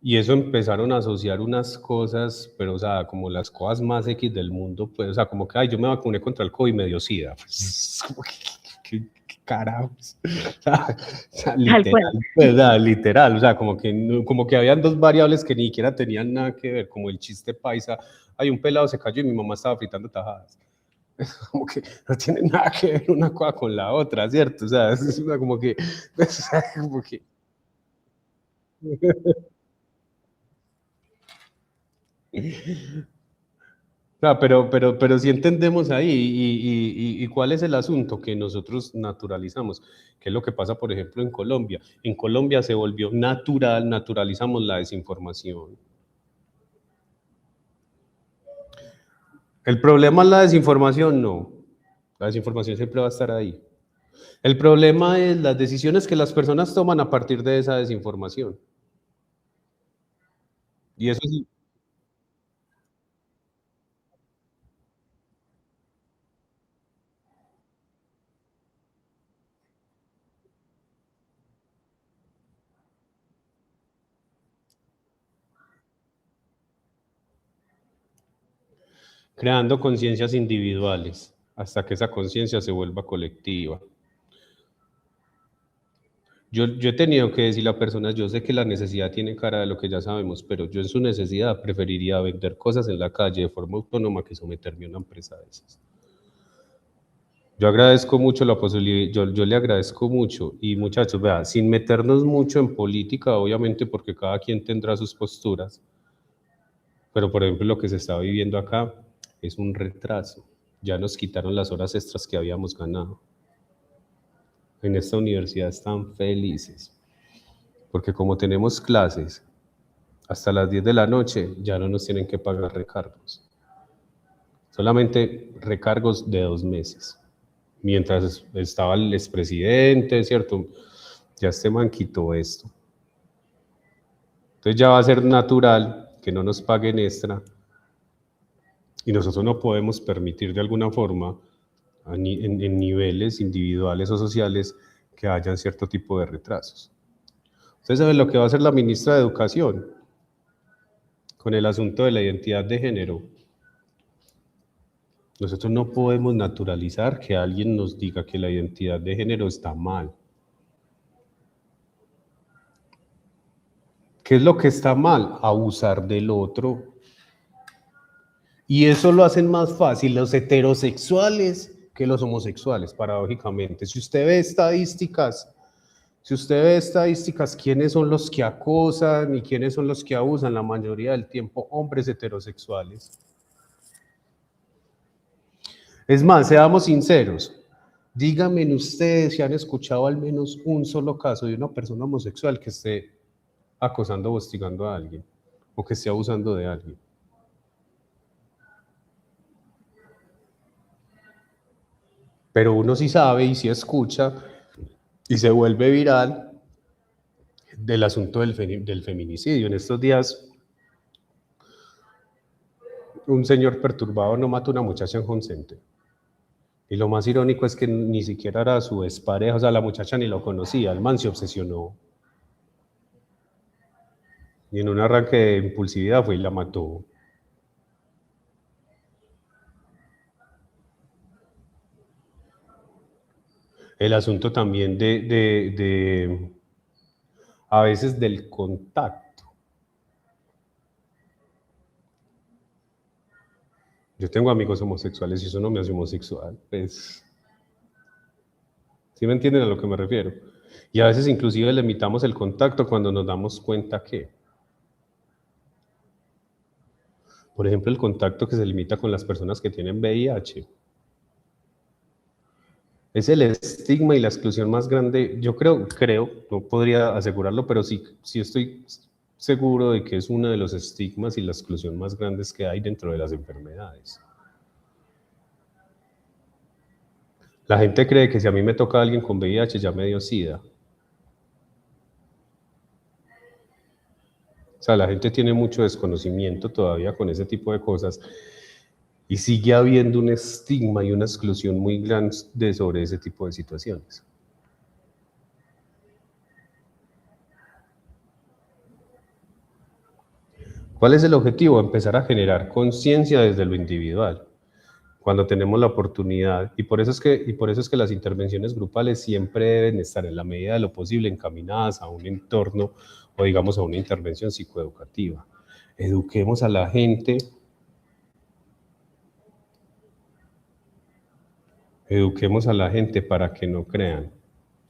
Y eso empezaron a asociar unas cosas, pero o sea, como las cosas más X del mundo, pues, o sea, como que, ay, yo me vacuné contra el COVID y me dio SIDA. Pues, como que, ¿qué carajos? O sea, literal, ¿verdad? Literal, o sea, como que habían dos variables que ni siquiera tenían nada que ver, como el chiste paisa, hay un pelado se cayó y mi mamá estaba fritando tajadas. Como que no tiene nada que ver una cosa con la otra, ¿cierto? O sea, es como que, o sea, como que claro, pero sí entendemos ahí, y cuál es el asunto que nosotros naturalizamos, qué es lo que pasa, por ejemplo, en Colombia. En Colombia se volvió natural, naturalizamos la desinformación. El problema es la desinformación, no. La desinformación siempre va a estar ahí. El problema es las decisiones que las personas toman a partir de esa desinformación. Y eso sí, creando conciencias individuales hasta que esa conciencia se vuelva colectiva. Yo he tenido que decirle a personas, yo sé que la necesidad tiene cara de lo que ya sabemos, pero yo en su necesidad preferiría vender cosas en la calle de forma autónoma que someterme a una empresa de esas. Yo agradezco mucho la posibilidad, yo le agradezco mucho, y muchachos, vea, sin meternos mucho en política, obviamente porque cada quien tendrá sus posturas, pero por ejemplo lo que se está viviendo acá es un retraso. Ya nos quitaron las horas extras que habíamos ganado. En esta universidad están felices, porque como tenemos clases hasta las 10 de la noche, ya no nos tienen que pagar recargos. Solamente recargos de 2 meses. Mientras estaba el expresidente, ¿cierto? Ya este man quitó esto. Entonces ya va a ser natural que no nos paguen extra y nosotros no podemos permitir de alguna forma en niveles individuales o sociales que hayan cierto tipo de retrasos. Ustedes saben lo que va a hacer la ministra de Educación con el asunto de la identidad de género. Nosotros no podemos naturalizar que alguien nos diga que la identidad de género está mal. ¿Qué es lo que está mal? Abusar del otro. Y eso lo hacen más fácil los heterosexuales que los homosexuales, paradójicamente. Si usted ve estadísticas, ¿quiénes son los que acosan y quiénes son los que abusan? La mayoría del tiempo, hombres heterosexuales. Es más, seamos sinceros. Díganme ustedes si han escuchado al menos un solo caso de una persona homosexual que esté acosando o hostigando a alguien o que esté abusando de alguien. Pero uno sí sabe y sí escucha y se vuelve viral del asunto del feminicidio. En estos días un señor perturbado no mata a una muchacha en Home Center. Y lo más irónico es que ni siquiera era su expareja, o sea, la muchacha ni lo conocía, el man se obsesionó. Y en un arranque de impulsividad fue y la mató. El asunto también a veces del contacto. Yo tengo amigos homosexuales y eso no me hace homosexual, pues. ¿Sí me entienden a lo que me refiero? Y a veces inclusive limitamos el contacto cuando nos damos cuenta que, por ejemplo, el contacto que se limita con las personas que tienen VIH. Es el estigma y la exclusión más grande, yo creo, no podría asegurarlo, pero sí estoy seguro de que es uno de los estigmas y la exclusión más grandes que hay dentro de las enfermedades. La gente cree que si a mí me toca alguien con VIH ya me dio SIDA. O sea, la gente tiene mucho desconocimiento todavía con ese tipo de cosas y sigue habiendo un estigma y una exclusión muy grande sobre ese tipo de situaciones. ¿Cuál es el objetivo? Empezar a generar conciencia desde lo individual, cuando tenemos la oportunidad, y por eso es que las intervenciones grupales siempre deben estar en la medida de lo posible encaminadas a un entorno o digamos a una intervención psicoeducativa. Eduquemos a la gente, para que no crean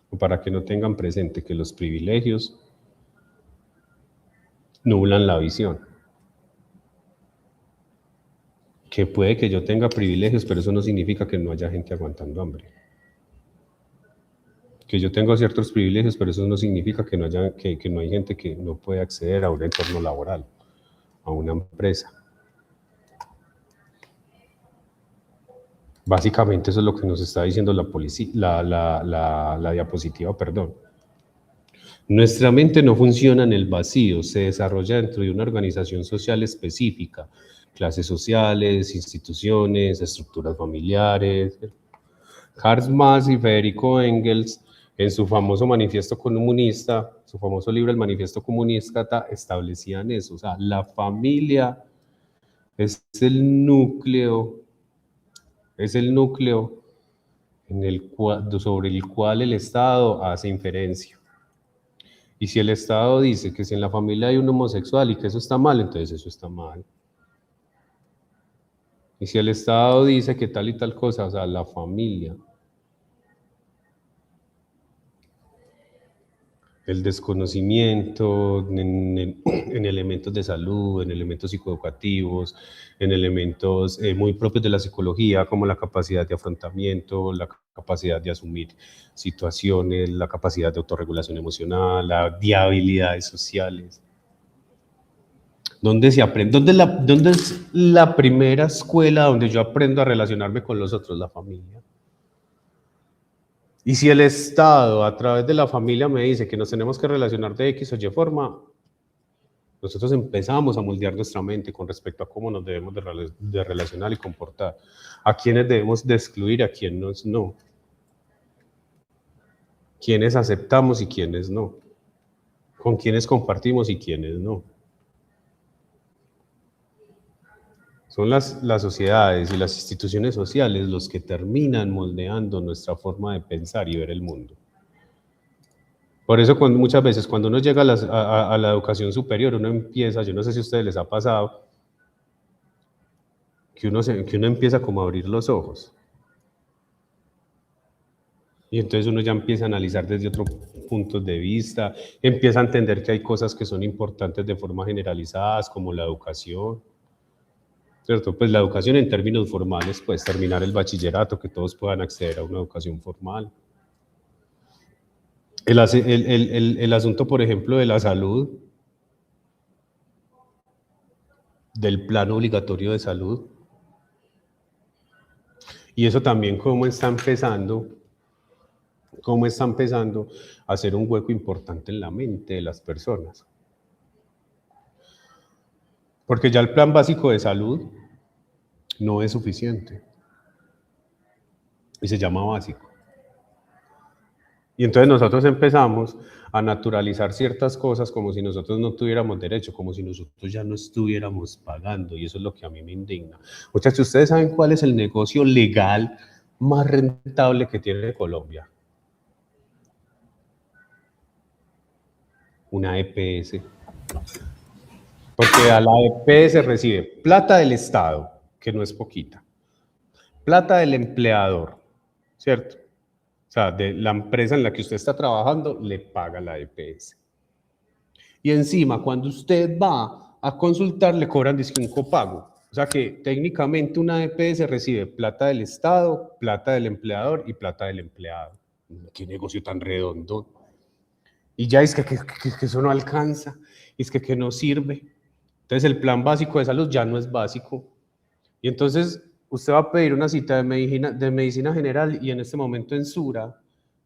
o para que no tengan presente que los privilegios nublan la visión. Que puede que yo tenga privilegios, pero eso no significa que no haya gente aguantando hambre. Que yo tengo ciertos privilegios, pero eso no significa que no hay gente que no puede acceder a un entorno laboral, a una empresa. Básicamente eso es lo que nos está diciendo la diapositiva, perdón. Nuestra mente no funciona en el vacío, se desarrolla dentro de una organización social específica, clases sociales, instituciones, estructuras familiares. Karl Marx y Federico Engels, en su famoso manifiesto comunista, su famoso libro El Manifiesto Comunista, establecían eso. O sea, la familia es el núcleo sobre el cual el Estado hace inferencia. Y si el Estado dice que si en la familia hay un homosexual y que eso está mal, entonces eso está mal. Y si el Estado dice que tal y tal cosa, o sea, la familia, el desconocimiento en elementos de salud, en elementos psicoeducativos, en elementos muy propios de la psicología, como la capacidad de afrontamiento, la capacidad de asumir situaciones, la capacidad de autorregulación emocional, de habilidades sociales. ¿Dónde se aprende? ¿Dónde es la primera escuela donde yo aprendo a relacionarme con los otros? La familia. Y si el Estado, a través de la familia, me dice que nos tenemos que relacionar de X o Y forma, nosotros empezamos a moldear nuestra mente con respecto a cómo nos debemos de relacionar y comportar. A quiénes debemos de excluir, a quiénes no. Quiénes aceptamos y quiénes no. Con quiénes compartimos y quiénes no. Son las sociedades y las instituciones sociales los que terminan moldeando nuestra forma de pensar y ver el mundo. Por eso muchas veces cuando uno llega a la educación superior, uno empieza, yo no sé si a ustedes les ha pasado, que uno empieza como a abrir los ojos. Y entonces uno ya empieza a analizar desde otros puntos de vista, empieza a entender que hay cosas que son importantes de forma generalizadas, como la educación. ¿Cierto? Pues la educación en términos formales, pues terminar el bachillerato, que todos puedan acceder a una educación formal. El asunto, por ejemplo, de la salud, del plan obligatorio de salud. Y eso también cómo está empezando a hacer un hueco importante en la mente de las personas. Porque ya el plan básico de salud no es suficiente. Y se llama básico. Y entonces nosotros empezamos a naturalizar ciertas cosas como si nosotros no tuviéramos derecho, como si nosotros ya no estuviéramos pagando, y eso es lo que a mí me indigna. Muchachos, ¿ustedes saben cuál es el negocio legal más rentable que tiene Colombia? Una EPS. Porque a la EPS recibe plata del Estado, que no es poquita, plata del empleador, ¿cierto? O sea, de la empresa en la que usted está trabajando, le paga la EPS. Y encima, cuando usted va a consultar, le cobran dizque un copago. O sea que técnicamente una EPS recibe plata del Estado, plata del empleador y plata del empleado. ¿Qué negocio tan redondo? Y ya es que eso no alcanza, es que no sirve. Entonces el plan básico de salud ya no es básico. Y entonces usted va a pedir una cita de medicina general y en este momento en Sura,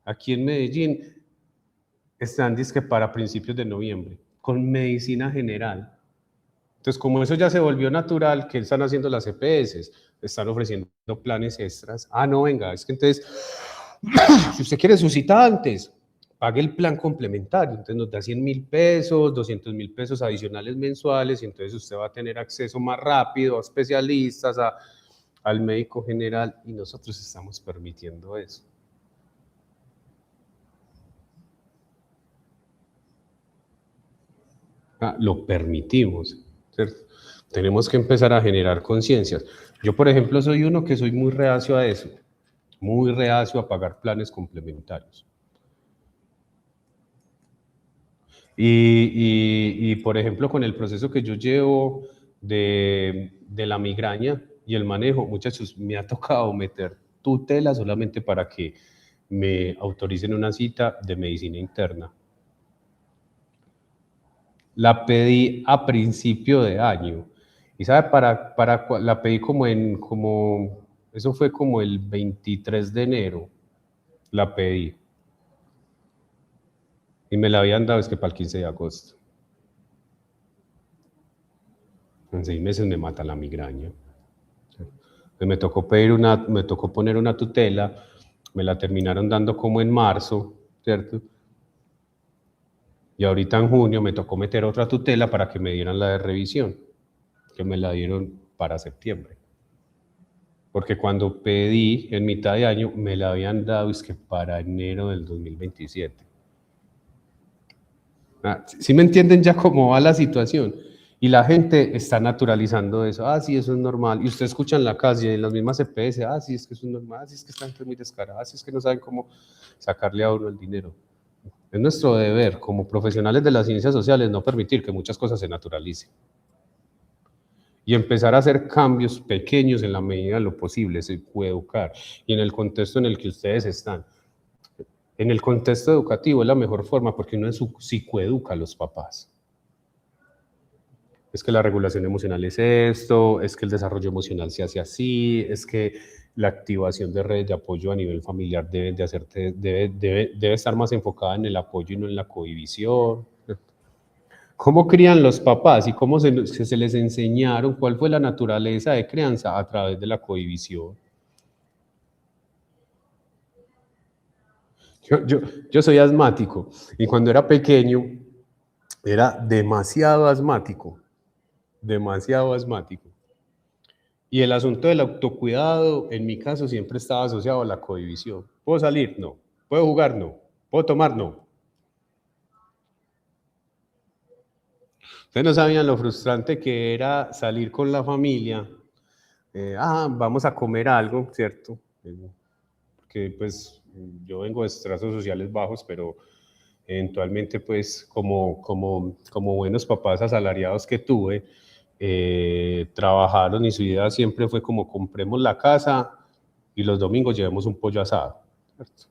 aquí en Medellín, están dizque para principios de noviembre, con medicina general. Entonces, como eso ya se volvió natural, ¿qué están haciendo las EPS? Están ofreciendo planes extras. Ah, no, venga, es que entonces, si usted quiere su cita antes, pague el plan complementario. Entonces nos da 100.000 pesos, 200.000 pesos adicionales mensuales, y entonces usted va a tener acceso más rápido a especialistas, al médico general, y nosotros estamos permitiendo eso. Lo permitimos, ¿cierto? Tenemos que empezar a generar conciencias. Yo, por ejemplo, soy uno que soy muy reacio a eso, muy reacio a pagar planes complementarios. Y por ejemplo, con el proceso que yo llevo de la migraña y el manejo, muchachos, me ha tocado meter tutela solamente para que me autoricen una cita de medicina interna. La pedí a principio de año. Y sabe, la pedí eso fue como el 23 de enero, la pedí. Y me la habían dado es que para el 15 de agosto. En 6 meses me mata la migraña. Me tocó poner una tutela, me la terminaron dando como en marzo, ¿cierto? Y ahorita en junio me tocó meter otra tutela para que me dieran la de revisión, que me la dieron para septiembre. Porque cuando pedí en mitad de año, me la habían dado es que para enero del 2027. ¿Sí me entienden ya cómo va la situación? Y la gente está naturalizando eso. Ah, sí, eso es normal. Y usted escucha en la calle, en las mismas EPS, ah, sí, es que eso es normal, ah, sí, es que están muy descaradas, sí, es que no saben cómo sacarle a uno el dinero. Es nuestro deber, como profesionales de las ciencias sociales, no permitir que muchas cosas se naturalicen. Y empezar a hacer cambios pequeños en la medida de lo posible, se puede educar. Y en el contexto en el que ustedes están. En el contexto educativo es la mejor forma porque uno psicoeduca a los papás. Es que la regulación emocional es esto, es que el desarrollo emocional se hace así, es que la activación de redes de apoyo a nivel familiar debe estar más enfocada en el apoyo y no en la cohibición. ¿Cómo crían los papás y cómo se les enseñaron? ¿Cuál fue la naturaleza de crianza? A través de la cohibición. Yo soy asmático y cuando era pequeño era demasiado asmático. Y el asunto del autocuidado, en mi caso, siempre estaba asociado a la cohibición. ¿Puedo salir? No. ¿Puedo jugar? No. ¿Puedo tomar? No. Ustedes no sabían lo frustrante que era salir con la familia. Vamos a comer algo, ¿cierto? Porque pues yo vengo de estratos sociales bajos, pero eventualmente pues como buenos papás asalariados que tuve, trabajaron y su idea siempre fue como compremos la casa y los domingos llevemos un pollo asado, ¿cierto?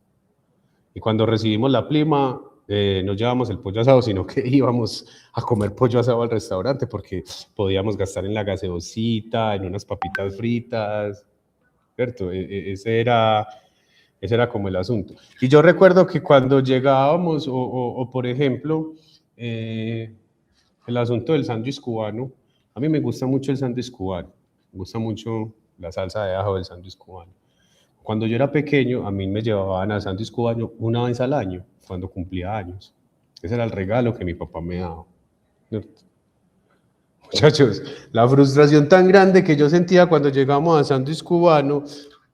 Y cuando recibimos la prima, no llevamos el pollo asado, sino que íbamos a comer pollo asado al restaurante porque podíamos gastar en la gaseosita, en unas papitas fritas, ¿cierto? Ese era como el asunto. Y yo recuerdo que cuando llegábamos, por ejemplo, el asunto del sándwich cubano, a mí me gusta mucho el sándwich cubano, me gusta mucho la salsa de ajo del sándwich cubano. Cuando yo era pequeño, a mí me llevaban al sándwich cubano una vez al año, cuando cumplía años. Ese era el regalo que mi papá me daba. Muchachos, la frustración tan grande que yo sentía cuando llegamos a sándwich cubano,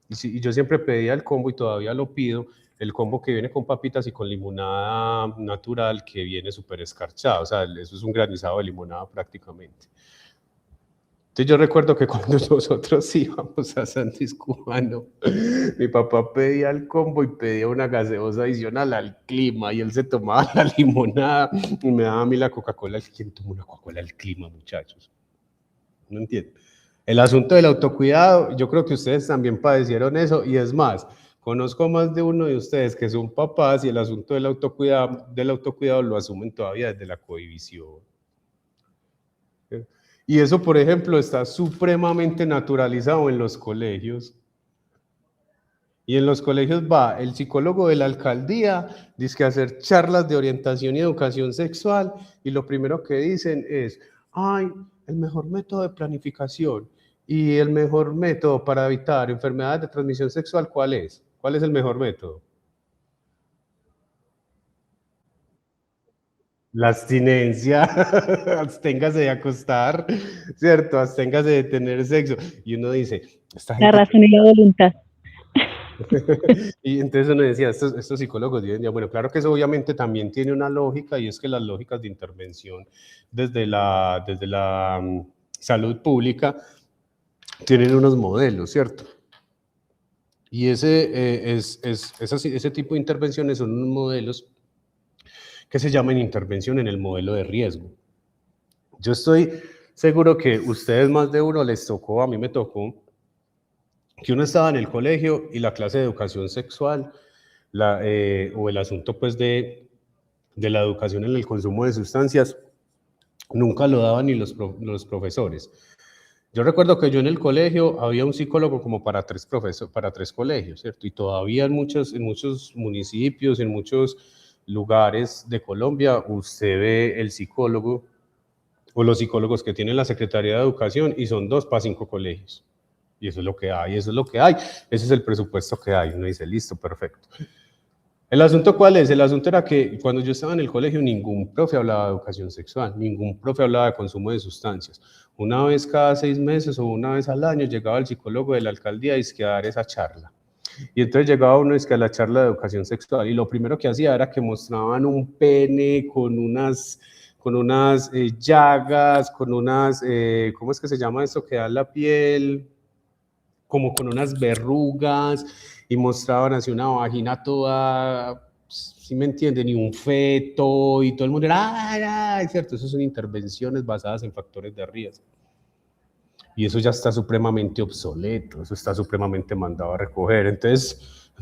y yo siempre pedía el combo y todavía lo pido, el combo que viene con papitas y con limonada natural que viene súper escarchado, o sea, eso es un granizado de limonada prácticamente. Entonces yo recuerdo que cuando nosotros íbamos a sándwich cubano, mi papá pedía el combo y pedía una gaseosa adicional al clima y él se tomaba la limonada y me daba a mí la Coca-Cola. ¿Quién toma una Coca-Cola al clima, muchachos? No entiendo. El asunto del autocuidado, yo creo que ustedes también padecieron eso y es más, conozco más de uno de ustedes que son papás y el asunto del autocuidado lo asumen todavía desde la cohibición. Y eso, por ejemplo, está supremamente naturalizado en los colegios. Y en los colegios va el psicólogo de la alcaldía, dice que hacer charlas de orientación y educación sexual, y lo primero que dicen es, ay, el mejor método de planificación y el mejor método para evitar enfermedades de transmisión sexual, ¿cuál es? ¿Cuál es el mejor método? La abstinencia, absténgase de acostar, ¿cierto? Absténgase de tener sexo. Y uno dice, esta La gente... razón y la voluntad. Y entonces uno decía, estos psicólogos dicen, ya, bueno, claro que eso obviamente también tiene una lógica y es que las lógicas de intervención desde la salud pública tienen unos modelos, ¿cierto? Y ese tipo de intervenciones son unos modelos que se llaman intervención en el modelo de riesgo. Yo estoy seguro que ustedes más de uno les tocó, a mí me tocó, que uno estaba en el colegio y la clase de educación sexual o el asunto pues de la educación en el consumo de sustancias, nunca lo daban ni los profesores. Yo recuerdo que yo en el colegio había un psicólogo como para tres colegios, ¿cierto? Y todavía en muchos municipios, en muchos lugares de Colombia, usted ve el psicólogo o los psicólogos que tiene la Secretaría de Educación y son 2 para 5 colegios. Y eso es lo que hay, eso es lo que hay, ese es el presupuesto que hay. Uno dice, listo, perfecto. ¿El asunto cuál es? El asunto era que cuando yo estaba en el colegio ningún profe hablaba de educación sexual, ningún profe hablaba de consumo de sustancias. Una vez cada 6 meses o una vez al año llegaba el psicólogo de la alcaldía a dar esa charla. Y entonces llegaba uno a la charla de educación sexual y lo primero que hacía era que mostraban un pene con unas llagas, con unas, ¿cómo es que se llama eso que da la piel? Como con unas verrugas y mostraban así una vagina toda, ¿sí me entienden? Y un feto y todo el mundo era, ¡ay! ¿Cierto? Esas son intervenciones basadas en factores de riesgo. Y eso ya está supremamente obsoleto, eso está supremamente mandado a recoger. Entonces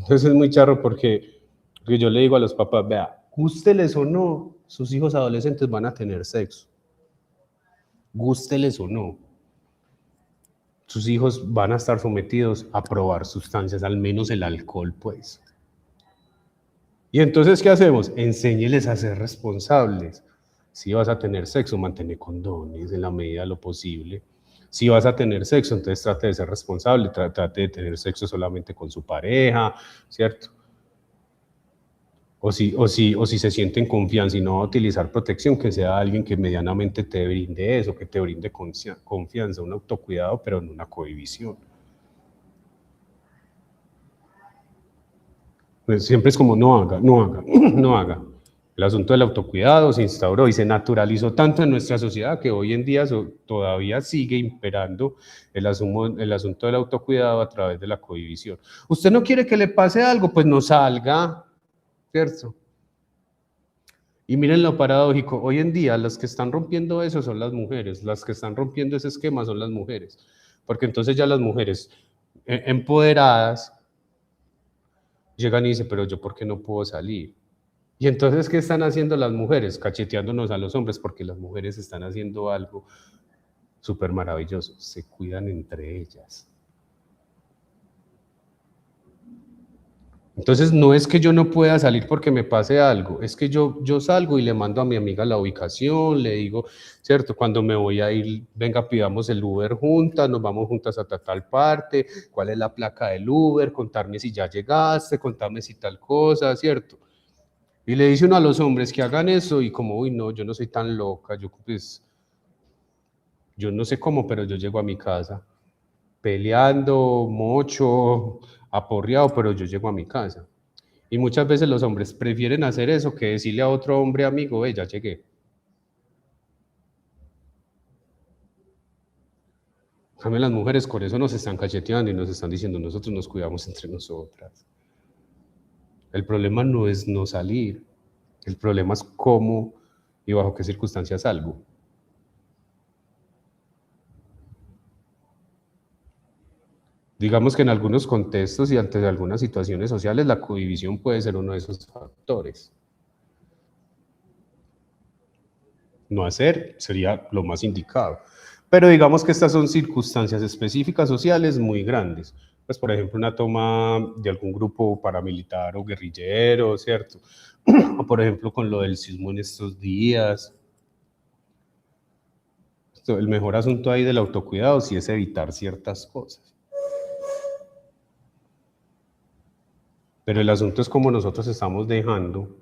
es muy charro porque yo le digo a los papás, vea, gústeles o no, sus hijos adolescentes van a tener sexo. Gústeles o no. Sus hijos van a estar sometidos a probar sustancias, al menos el alcohol, pues. Y entonces, ¿qué hacemos? Enséñeles a ser responsables. Si vas a tener sexo, mantén condones en la medida de lo posible. Si vas a tener sexo, entonces trate de ser responsable, trate de tener sexo solamente con su pareja, ¿cierto? O si se siente en confianza y no va a utilizar protección, que sea alguien que medianamente te brinde eso, que te brinde confianza, un autocuidado, pero no una cohibición. Pues siempre es como no haga, no haga, no haga. El asunto del autocuidado se instauró y se naturalizó tanto en nuestra sociedad que hoy en día todavía sigue imperando el asunto del autocuidado a través de la cohibición. Usted no quiere que le pase algo, pues no salga, ¿cierto? Y miren lo paradójico, hoy en día las que están rompiendo eso son las mujeres, las que están rompiendo ese esquema son las mujeres, porque entonces ya las mujeres empoderadas llegan y dicen, pero yo ¿por qué no puedo salir? Y entonces, ¿qué están haciendo las mujeres? Cacheteándonos a los hombres, porque las mujeres están haciendo algo súper maravilloso, se cuidan entre ellas. Entonces no es que yo no pueda salir porque me pase algo, es que yo salgo y le mando a mi amiga la ubicación, le digo, cierto, cuando me voy a ir, venga, pidamos el Uber juntas, nos vamos juntas a tal parte, cuál es la placa del Uber, contarme si ya llegaste, contarme si tal cosa, cierto. Y le dice uno a los hombres que hagan eso y como, uy, no, yo no soy tan loca, yo pues, yo no sé cómo, pero yo llego a mi casa peleando, mocho, aporreado, pero yo llego a mi casa. Y muchas veces los hombres prefieren hacer eso que decirle a otro hombre amigo, ya llegué. En cambio, las mujeres con eso nos están cacheteando y nos están diciendo, nosotros nos cuidamos entre nosotras. El problema no es no salir, el problema es cómo y bajo qué circunstancias salgo. Digamos que en algunos contextos y ante algunas situaciones sociales, la cohibición puede ser uno de esos factores. No hacer sería lo más indicado. Pero digamos que estas son circunstancias específicas sociales muy grandes. Pues, por ejemplo, una toma de algún grupo paramilitar o guerrillero, ¿cierto? O, por ejemplo, con lo del sismo en estos días. El mejor asunto ahí del autocuidado sí es evitar ciertas cosas. Pero el asunto es cómo nosotros estamos dejando,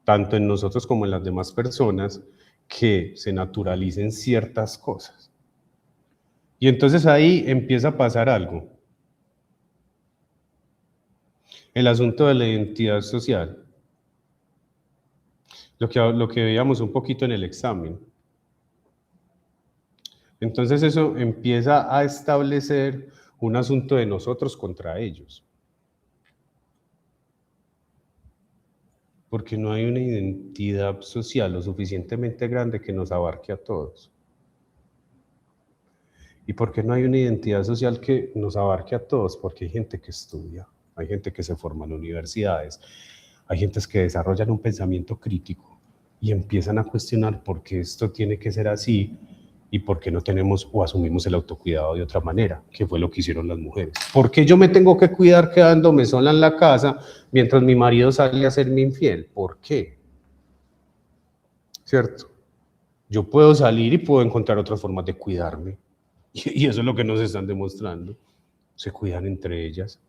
tanto en nosotros como en las demás personas, que se naturalicen ciertas cosas. Y entonces ahí empieza a pasar algo. El asunto de la identidad social. Lo que veíamos un poquito en el examen. Entonces eso empieza a establecer un asunto de nosotros contra ellos. Porque no hay una identidad social lo suficientemente grande que nos abarque a todos. ¿Y por qué no hay una identidad social que nos abarque a todos? Porque hay gente que estudia, hay gente que se forma en universidades, hay gente que desarrollan un pensamiento crítico y empiezan a cuestionar por qué esto tiene que ser así y por qué no tenemos o asumimos el autocuidado de otra manera, que fue lo que hicieron las mujeres. ¿Por qué yo me tengo que cuidar quedándome sola en la casa mientras mi marido sale a serme infiel? ¿Por qué? ¿Cierto? Yo puedo salir y puedo encontrar otras formas de cuidarme. Y eso es lo que nos están demostrando. Se cuidan entre ellas.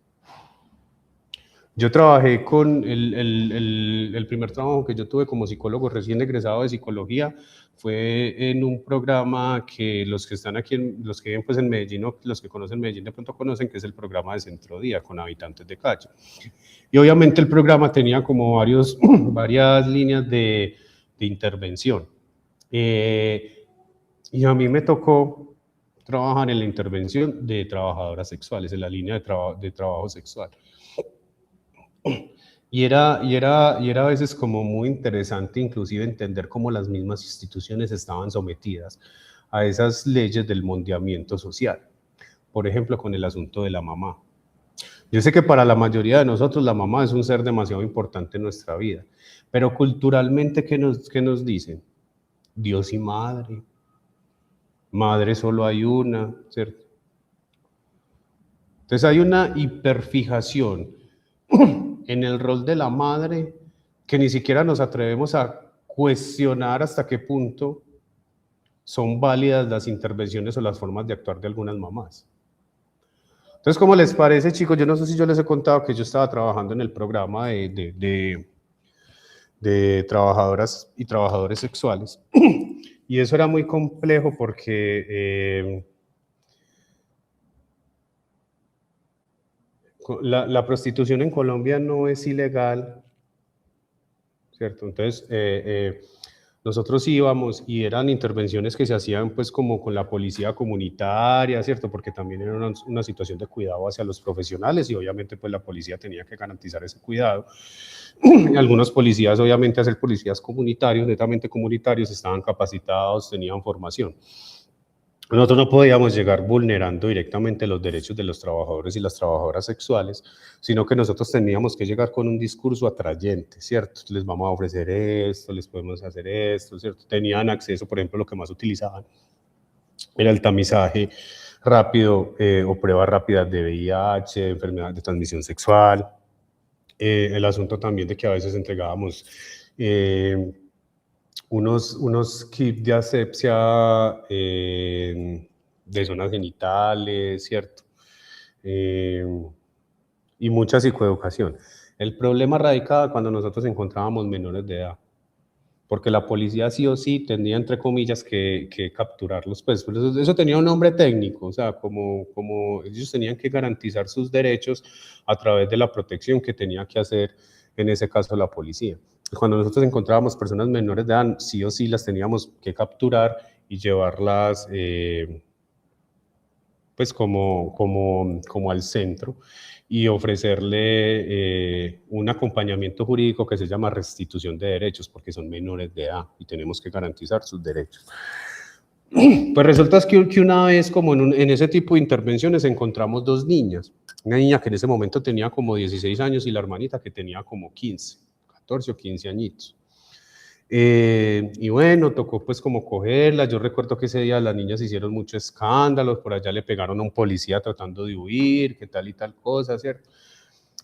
Yo trabajé con el primer trabajo que yo tuve como psicólogo recién egresado de psicología fue en un programa que los que están aquí, los que viven pues en Medellín o los que conocen Medellín de pronto conocen, que es el programa de Centro Día con habitantes de calle. Y obviamente el programa tenía como varias líneas de intervención. Y a mí me tocó trabajar en la intervención de trabajadoras sexuales, en la línea de trabajo sexual. Y era a veces como muy interesante inclusive entender cómo las mismas instituciones estaban sometidas a esas leyes del moldeamiento social. Por ejemplo, con el asunto de la mamá. Yo sé que para la mayoría de nosotros la mamá es un ser demasiado importante en nuestra vida, pero culturalmente, ¿qué nos dicen? Dios y madre. Madre solo hay una, ¿cierto? Entonces hay una hiperfijación en el rol de la madre que ni siquiera nos atrevemos a cuestionar hasta qué punto son válidas las intervenciones o las formas de actuar de algunas mamás. Entonces, ¿cómo les parece, chicos? Yo no sé si yo les he contado que yo estaba trabajando en el programa de trabajadoras y trabajadores sexuales. Y eso era muy complejo porque la prostitución en Colombia no es ilegal, ¿cierto? Entonces, nosotros íbamos y eran intervenciones que se hacían pues como con la policía comunitaria, ¿cierto? Porque también era una situación de cuidado hacia los profesionales y obviamente pues la policía tenía que garantizar ese cuidado. Algunos policías, obviamente, a ser policías comunitarios, netamente comunitarios, estaban capacitados, tenían formación. Nosotros no podíamos llegar vulnerando directamente los derechos de los trabajadores y las trabajadoras sexuales, sino que nosotros teníamos que llegar con un discurso atrayente, ¿cierto? Les vamos a ofrecer esto, les podemos hacer esto, ¿cierto? Tenían acceso, por ejemplo, lo que más utilizaban era el tamizaje rápido o pruebas rápidas de VIH, enfermedades de transmisión sexual. El asunto también de que a veces entregábamos unos kits de asepsia de zonas genitales, ¿cierto? Y mucha psicoeducación. El problema radicaba cuando nosotros encontrábamos menores de edad, porque la policía sí o sí tenía, entre comillas, que capturarlos, pues eso tenía un nombre técnico, o sea, como ellos tenían que garantizar sus derechos a través de la protección que tenía que hacer, en ese caso, la policía. Cuando nosotros encontrábamos personas menores de edad, sí o sí las teníamos que capturar y llevarlas, pues como al centro, y ofrecerle un acompañamiento jurídico que se llama restitución de derechos, porque son menores de edad y tenemos que garantizar sus derechos. Pues resulta que una vez, como en ese tipo de intervenciones, encontramos dos niñas. Una niña que en ese momento tenía como 16 años y la hermanita que tenía como 15, 14 o 15 añitos. Y bueno, tocó pues como cogerlas. Yo recuerdo que ese día las niñas hicieron mucho escándalo, por allá le pegaron a un policía tratando de huir, que tal y tal cosa, ¿cierto?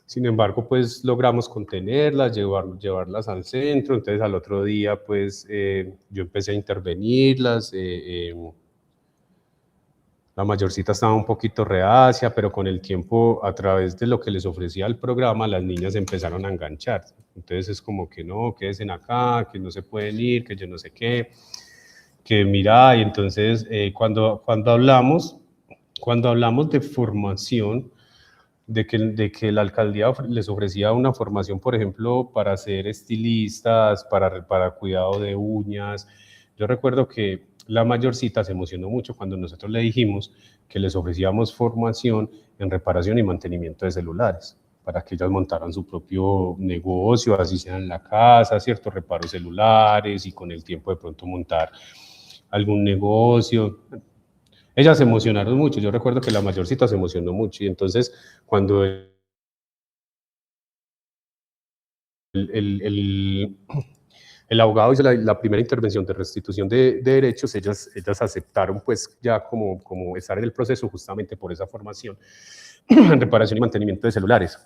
Sin embargo, pues logramos contenerlas, llevarlas al centro. Entonces al otro día, pues yo empecé a intervenirlas. La mayorcita estaba un poquito reacia, pero con el tiempo, a través de lo que les ofrecía el programa, las niñas empezaron a enganchar. Entonces es como que no, quédense acá, que no se pueden ir, que yo no sé qué, que mira, y entonces cuando hablamos de formación, de que la alcaldía les ofrecía una formación, por ejemplo, para ser estilistas, para cuidado de uñas. Yo recuerdo que la mayorcita se emocionó mucho cuando nosotros le dijimos que les ofrecíamos formación en reparación y mantenimiento de celulares, para que ellas montaran su propio negocio, así sea en la casa, ¿cierto? Reparos celulares y con el tiempo de pronto montar algún negocio. Ellas se emocionaron mucho. Yo recuerdo que la mayorcita se emocionó mucho y entonces cuando el abogado hizo la primera intervención de restitución de derechos, ellas aceptaron pues ya como estar en el proceso justamente por esa formación en reparación y mantenimiento de celulares.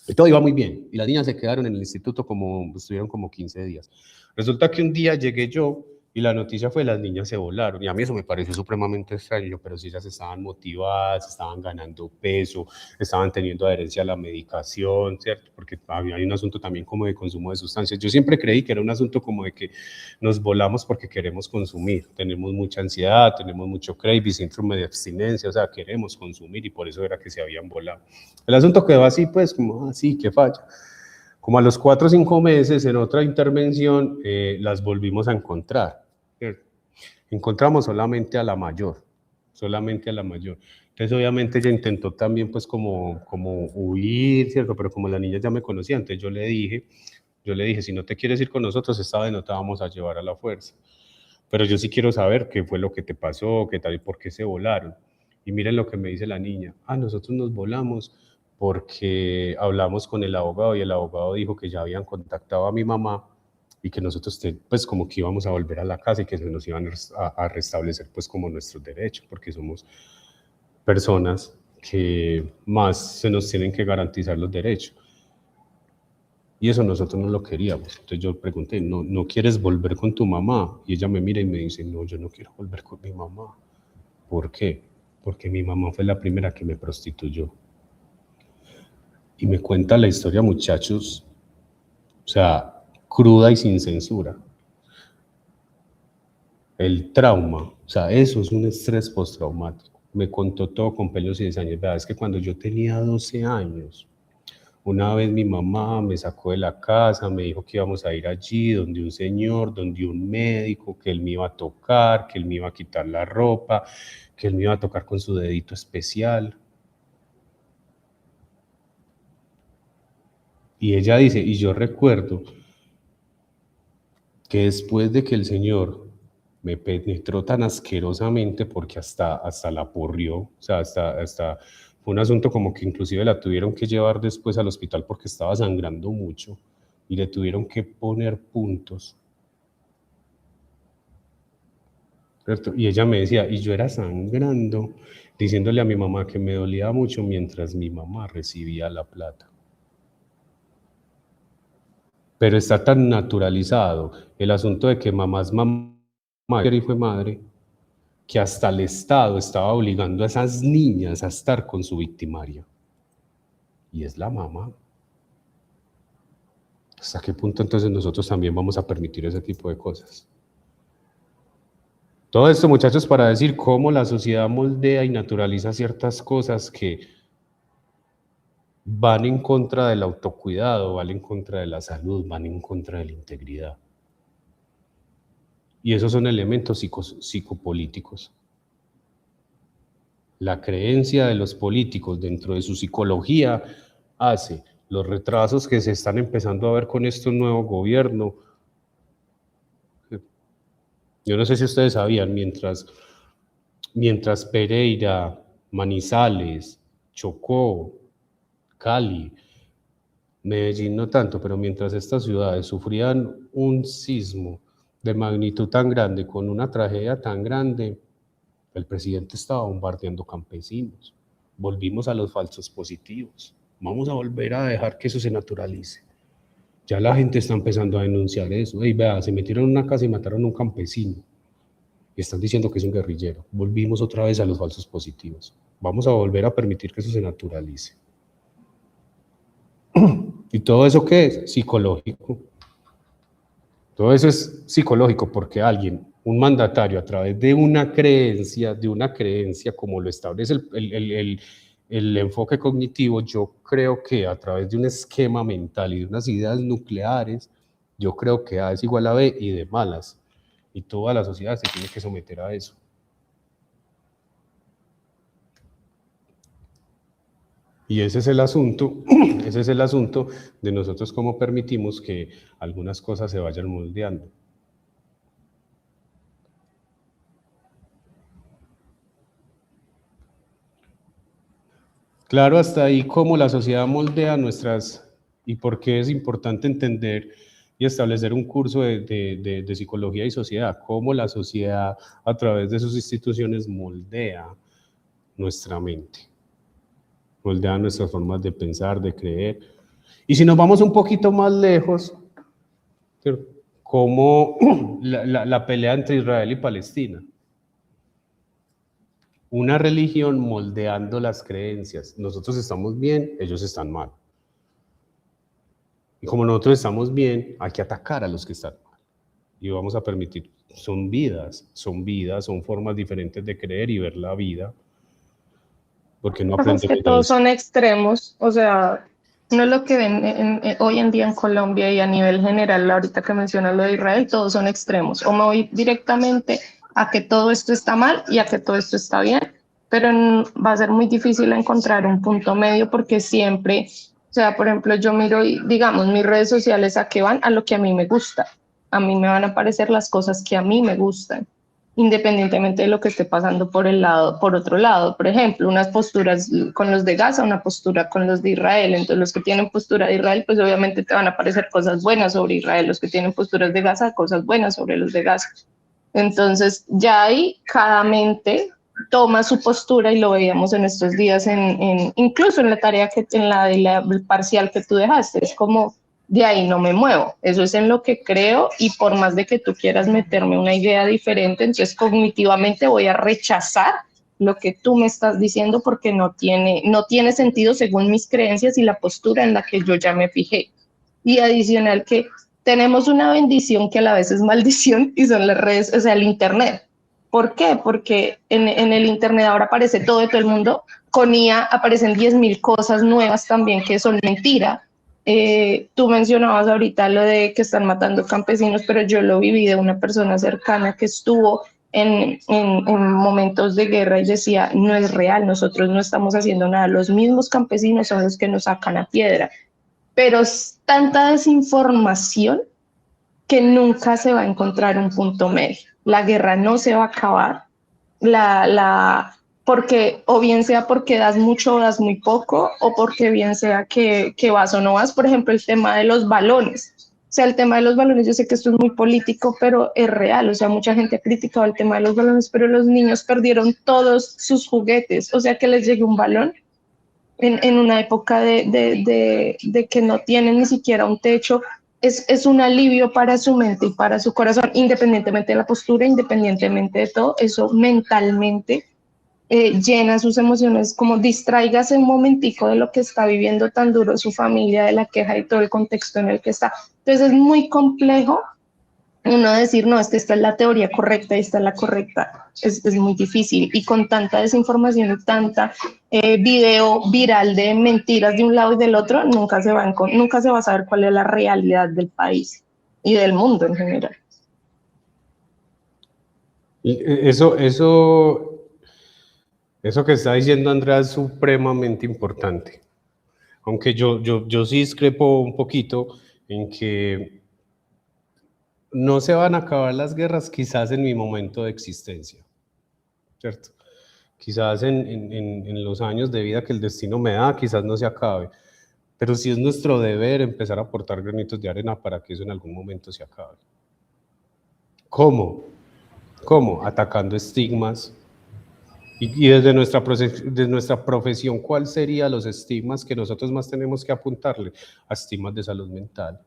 Y todo iba muy bien y las niñas se quedaron en el instituto estuvieron como 15 días. Resulta que un día llegué yo y la noticia fue las niñas se volaron y a mí eso me pareció supremamente extraño, pero si ellas estaban motivadas, estaban ganando peso, estaban teniendo adherencia a la medicación, ¿cierto? Porque hay un asunto también como de consumo de sustancias. Yo siempre creí que era un asunto como de que nos volamos porque queremos consumir, tenemos mucha ansiedad, tenemos mucho craving, síndrome de abstinencia, o sea, queremos consumir y por eso era que se habían volado. El asunto quedó así, pues, como así, que falla. Como a los 4 o 5 meses, en otra intervención, las volvimos a encontrar. Encontramos solamente a la mayor, solamente a la mayor. Entonces, obviamente, ella intentó también, pues, como huir, ¿cierto? Pero como la niña ya me conocía, entonces yo le dije, si no te quieres ir con nosotros, esta vez no te vamos a llevar a la fuerza. Pero yo sí quiero saber qué fue lo que te pasó, qué tal y por qué se volaron. Y miren lo que me dice la niña. Nosotros nos volamos porque hablamos con el abogado y el abogado dijo que ya habían contactado a mi mamá y que nosotros pues como que íbamos a volver a la casa y que se nos iban a restablecer pues como nuestros derechos, porque somos personas que más se nos tienen que garantizar los derechos. Y eso nosotros no lo queríamos. Entonces yo pregunté, ¿no quieres volver con tu mamá? Y ella me mira y me dice, no, yo no quiero volver con mi mamá. ¿Por qué? Porque mi mamá fue la primera que me prostituyó. Y me cuenta la historia, muchachos, o sea, cruda y sin censura. El trauma, o sea, eso es un estrés postraumático. Me contó todo con pelos y desaños. Es que cuando yo tenía 12 años, una vez mi mamá me sacó de la casa, me dijo que íbamos a ir allí, donde un señor, donde un médico, que él me iba a tocar, que él me iba a quitar la ropa, que él me iba a tocar con su dedito especial. Y ella dice, y yo recuerdo que después de que el señor me penetró tan asquerosamente, porque hasta la porrió, o sea, hasta fue un asunto como que inclusive la tuvieron que llevar después al hospital porque estaba sangrando mucho y le tuvieron que poner puntos. ¿Cierto? Y ella me decía, y yo era sangrando, diciéndole a mi mamá que me dolía mucho mientras mi mamá recibía la plata. pero está tan naturalizado el asunto de que mamá es mamá, y fue madre, que hasta el Estado estaba obligando a esas niñas a estar con su victimaria. Y es la mamá. ¿Hasta qué punto entonces nosotros también vamos a permitir ese tipo de cosas? Todo esto, muchachos, para decir cómo la sociedad moldea y naturaliza ciertas cosas que van en contra del autocuidado, van en contra de la salud, van en contra de la integridad. Y esos son elementos psicopolíticos. La creencia de los políticos dentro de su psicología hace los retrasos que se están empezando a ver con este nuevo gobierno. Yo no sé si ustedes sabían, mientras Pereira, Manizales, Chocó, Cali, Medellín no tanto, pero mientras estas ciudades sufrían un sismo de magnitud tan grande, con una tragedia tan grande, el presidente estaba bombardeando campesinos. Volvimos a los falsos positivos. Vamos a volver a dejar que eso se naturalice. Ya la gente está empezando a denunciar eso. Hey, vea, se metieron en una casa y mataron a un campesino. Y están diciendo que es un guerrillero. Volvimos otra vez a los falsos positivos. Vamos a volver a permitir que eso se naturalice. ¿Y todo eso qué es? Psicológico. Todo eso es psicológico porque alguien, un mandatario, a través de una creencia como lo establece el enfoque cognitivo, yo creo que a través de un esquema mental y de unas ideas nucleares, yo creo que A es igual a B y de malas. Y toda la sociedad se tiene que someter a eso. Y ese es el asunto de nosotros cómo permitimos que algunas cosas se vayan moldeando. Claro, hasta ahí cómo la sociedad moldea nuestras, y por qué es importante entender y establecer un curso de psicología y sociedad, cómo la sociedad a través de sus instituciones moldea nuestra mente, moldea nuestras formas de pensar, de creer. Y si nos vamos un poquito más lejos, como la pelea entre Israel y Palestina. Una religión moldeando las creencias. Nosotros estamos bien, ellos están mal. Y como nosotros estamos bien, hay que atacar a los que están mal. Y vamos a permitir, son vidas, son formas diferentes de creer y ver la vida. Porque no aprendemos. Es que todos son extremos, o sea, no es lo que ven hoy en día en Colombia y a nivel general, ahorita que mencionas lo de Israel, todos son extremos. O me voy directamente a que todo esto está mal y a que todo esto está bien, pero va a ser muy difícil encontrar un punto medio porque siempre, o sea, por ejemplo, yo miro, digamos, mis redes sociales a qué van, a lo que a mí me gusta. A mí me van a aparecer las cosas que a mí me gustan, independientemente de lo que esté pasando por otro lado. Por ejemplo, unas posturas con los de Gaza, una postura con los de Israel. Entonces, los que tienen postura de Israel, pues obviamente te van a aparecer cosas buenas sobre Israel. Los que tienen posturas de Gaza, cosas buenas sobre los de Gaza. Entonces, ya ahí cada mente toma su postura y lo veíamos en estos días, incluso en la tarea en la parcial que tú dejaste. Es como, de ahí no me muevo, eso es en lo que creo y por más de que tú quieras meterme una idea diferente, entonces cognitivamente voy a rechazar lo que tú me estás diciendo porque no tiene sentido según mis creencias y la postura en la que yo ya me fijé. Y adicional que tenemos una bendición que a la vez es maldición y son las redes, o sea, el internet. ¿Por qué? Porque en el internet ahora aparece todo de todo el mundo, con IA aparecen 10.000 cosas nuevas también que son mentira. Tú mencionabas ahorita lo de que están matando campesinos, pero yo lo viví de una persona cercana que estuvo en momentos de guerra y decía, no es real, nosotros no estamos haciendo nada, los mismos campesinos son los que nos sacan a piedra. Pero es tanta desinformación que nunca se va a encontrar un punto medio. La guerra no se va a acabar, porque o bien sea porque das mucho o das muy poco, o porque bien sea que vas o no vas. Por ejemplo, el tema de los balones. O sea, el tema de los balones, yo sé que esto es muy político, pero es real. O sea, mucha gente ha criticado el tema de los balones, pero los niños perdieron todos sus juguetes. O sea, que les llegue un balón en una época de que no tienen ni siquiera un techo. es un alivio para su mente y para su corazón, independientemente de la postura, independientemente de todo, eso mentalmente llena sus emociones, como distráigase un momentico de lo que está viviendo tan duro su familia, de la queja y todo el contexto en el que está. Entonces es muy complejo uno decir, no, esta es la teoría correcta, esta es la correcta, es muy difícil. Y con tanta desinformación y tanta video viral de mentiras de un lado y del otro, nunca se va a saber cuál es la realidad del país y del mundo en general. Eso que está diciendo Andrea es supremamente importante. Aunque yo sí discrepo un poquito en que no se van a acabar las guerras quizás en mi momento de existencia, ¿cierto? Quizás en los años de vida que el destino me da, quizás no se acabe. Pero sí es nuestro deber empezar a aportar granitos de arena para que eso en algún momento se acabe. ¿Cómo? ¿Cómo? Atacando estigmas. Y desde nuestra profesión, ¿cuál serían los estigmas que nosotros más tenemos que apuntarle? A estigmas de salud mental.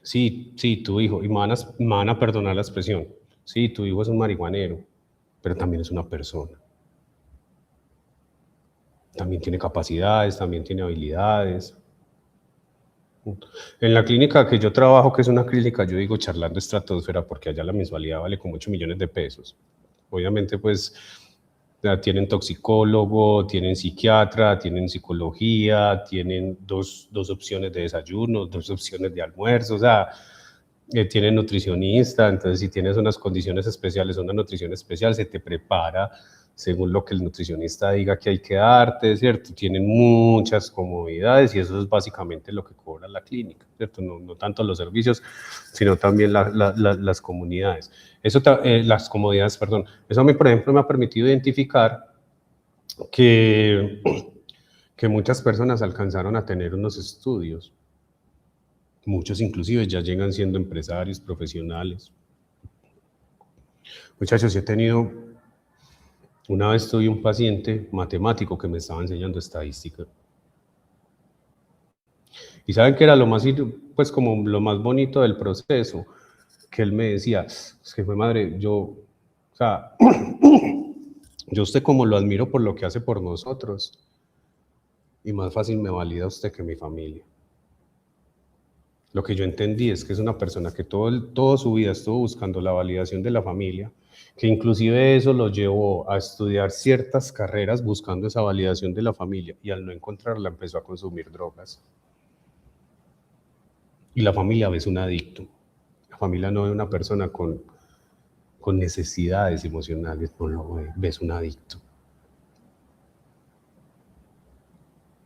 Sí, tu hijo, y me van a perdonar la expresión, sí, tu hijo es un marihuanero, pero también es una persona. También tiene capacidades, también tiene habilidades. En la clínica que yo trabajo, que es una clínica, yo digo charlando estratosfera, porque allá la mensualidad vale como 8 millones de pesos. Obviamente, pues, ya tienen toxicólogo, tienen psiquiatra, tienen psicología, tienen dos opciones de desayuno, 2 opciones de almuerzo, o sea, tienen nutricionista. Entonces si tienes unas condiciones especiales, una nutrición especial, se te prepara según lo que el nutricionista diga que hay que darte, ¿cierto? Tienen muchas comodidades y eso es básicamente lo que cobra la clínica, ¿cierto? No tanto los servicios, sino también las comunidades. Las comodidades, perdón. Eso a mí, por ejemplo, me ha permitido identificar que muchas personas alcanzaron a tener unos estudios. Muchos inclusive ya llegan siendo empresarios, profesionales. Muchachos, una vez tuve un paciente matemático que me estaba enseñando estadística. ¿Y saben qué era lo más, pues como lo más bonito del proceso? Que él me decía, es que fue madre, o sea, yo usted como lo admiro por lo que hace por nosotros, y más fácil me valida usted que mi familia. Lo que yo entendí es que es una persona que toda su vida estuvo buscando la validación de la familia, que inclusive eso lo llevó a estudiar ciertas carreras buscando esa validación de la familia, y al no encontrarla empezó a consumir drogas. Y la familia ves un adicto. La familia no ve una persona con necesidades emocionales, no lo ve, ves un adicto.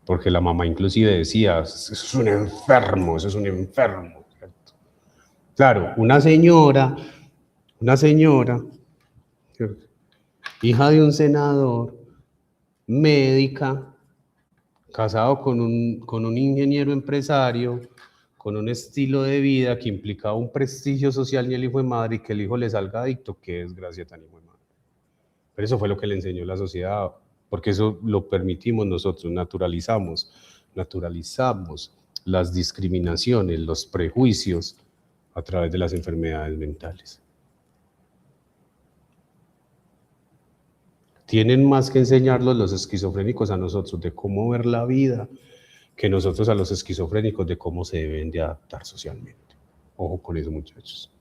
Porque la mamá inclusive decía, eso es un enfermo, eso es un enfermo. ¿Cierto? Claro, una señora, ¿cierto? Hija de un senador, médica, casado con un ingeniero empresario, con un estilo de vida que implicaba un prestigio social y el hijo de madre, y que el hijo le salga adicto, qué desgracia tan hijo de madre. Pero eso fue lo que le enseñó la sociedad, porque eso lo permitimos nosotros, naturalizamos las discriminaciones, los prejuicios a través de las enfermedades mentales. Tienen más que enseñarnos los esquizofrénicos a nosotros de cómo ver la vida, que nosotros a los esquizofrénicos de cómo se deben de adaptar socialmente. Ojo con eso, muchachos.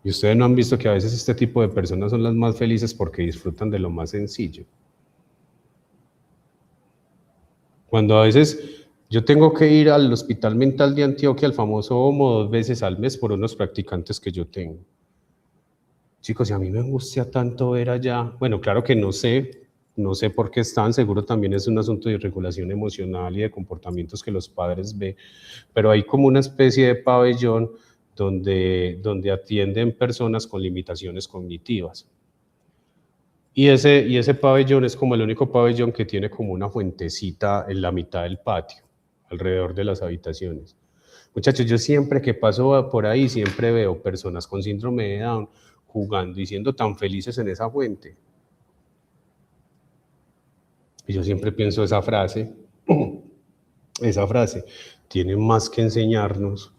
Y ustedes no han visto que a veces este tipo de personas son las más felices porque disfrutan de lo más sencillo. Cuando a veces yo tengo que ir al Hospital Mental de Antioquia, al famoso HOMO, 2 veces al mes por unos practicantes que yo tengo. Chicos, y a mí me angustia tanto ver allá, bueno, claro que no sé por qué están, seguro también es un asunto de regulación emocional y de comportamientos que los padres ven, pero hay como una especie de pabellón donde atienden personas con limitaciones cognitivas. Y ese pabellón es como el único pabellón que tiene como una fuentecita en la mitad del patio, alrededor de las habitaciones. Muchachos, yo siempre que paso por ahí, siempre veo personas con síndrome de Down jugando y siendo tan felices en esa fuente. Y yo siempre pienso esa frase, esa frase, tiene más que enseñarnos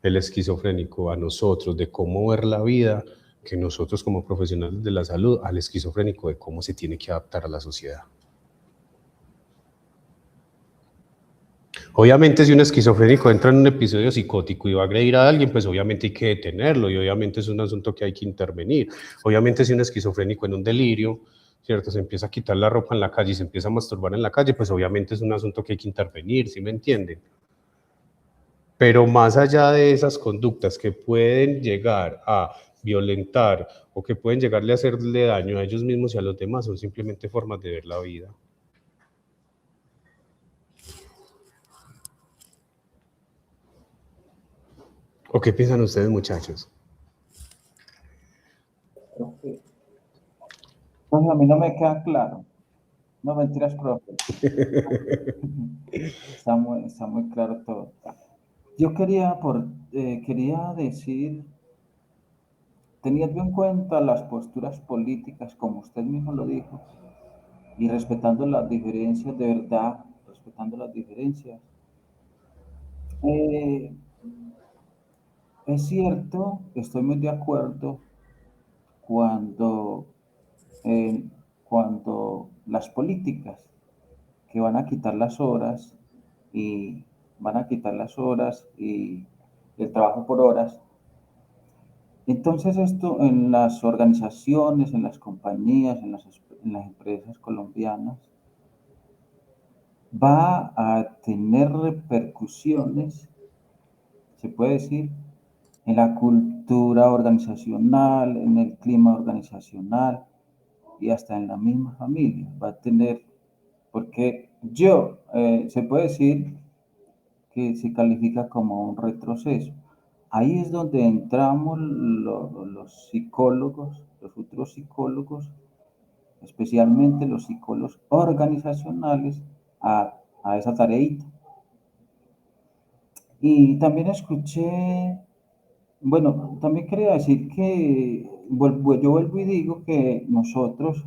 el esquizofrénico a nosotros de cómo ver la vida que nosotros como profesionales de la salud al esquizofrénico de cómo se tiene que adaptar a la sociedad. Obviamente, si un esquizofrénico entra en un episodio psicótico y va a agredir a alguien, pues obviamente hay que detenerlo y obviamente es un asunto que hay que intervenir. Obviamente, si un esquizofrénico en un delirio, ¿cierto? Se empieza a quitar la ropa en la calle y se empieza a masturbar en la calle, pues obviamente es un asunto que hay que intervenir, ¿sí me entienden? Pero más allá de esas conductas que pueden llegar a violentar o que pueden llegarle a hacerle daño a ellos mismos y a los demás, son simplemente formas de ver la vida. ¿O qué piensan ustedes, muchachos? Pues a mí no me queda claro. No, mentiras, profe. Está muy claro todo. Yo quería decir, teniendo en cuenta las posturas políticas, como usted mismo lo dijo, y respetando las diferencias de verdad, respetando las diferencias, eh, es cierto, estoy muy de acuerdo cuando, eh, cuando las políticas que van a quitar las horas y el trabajo por horas. Entonces esto en las organizaciones, en las compañías, en las empresas colombianas va a tener repercusiones, se puede decir, en la cultura organizacional, en el clima organizacional y hasta en la misma familia. Va a tener, porque se puede decir que se califica como un retroceso. Ahí es donde entramos los psicólogos, los futuros psicólogos, especialmente los psicólogos organizacionales, a esa tareita. Y también escuché, bueno, también quería decir que yo vuelvo y digo que nosotros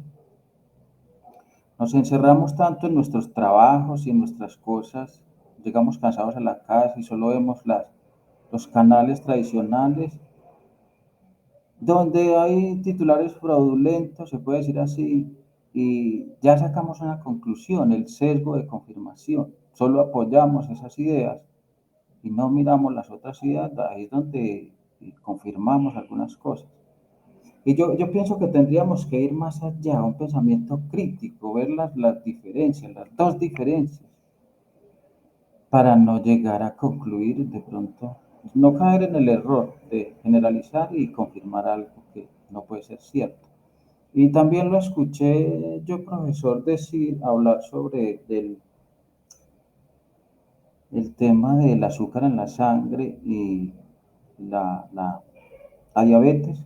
nos encerramos tanto en nuestros trabajos y en nuestras cosas, llegamos cansados a la casa y solo vemos los canales tradicionales, donde hay titulares fraudulentos, se puede decir así, y ya sacamos una conclusión, el sesgo de confirmación. Solo apoyamos esas ideas y no miramos las otras ideas, ahí es donde confirmamos algunas cosas. Y yo pienso que tendríamos que ir más allá, un pensamiento crítico, ver las diferencias, las dos diferencias, para no llegar a concluir de pronto, no caer en el error de generalizar y confirmar algo que no puede ser cierto. Y también lo escuché yo, profesor, hablar sobre el tema del azúcar en la sangre y la diabetes.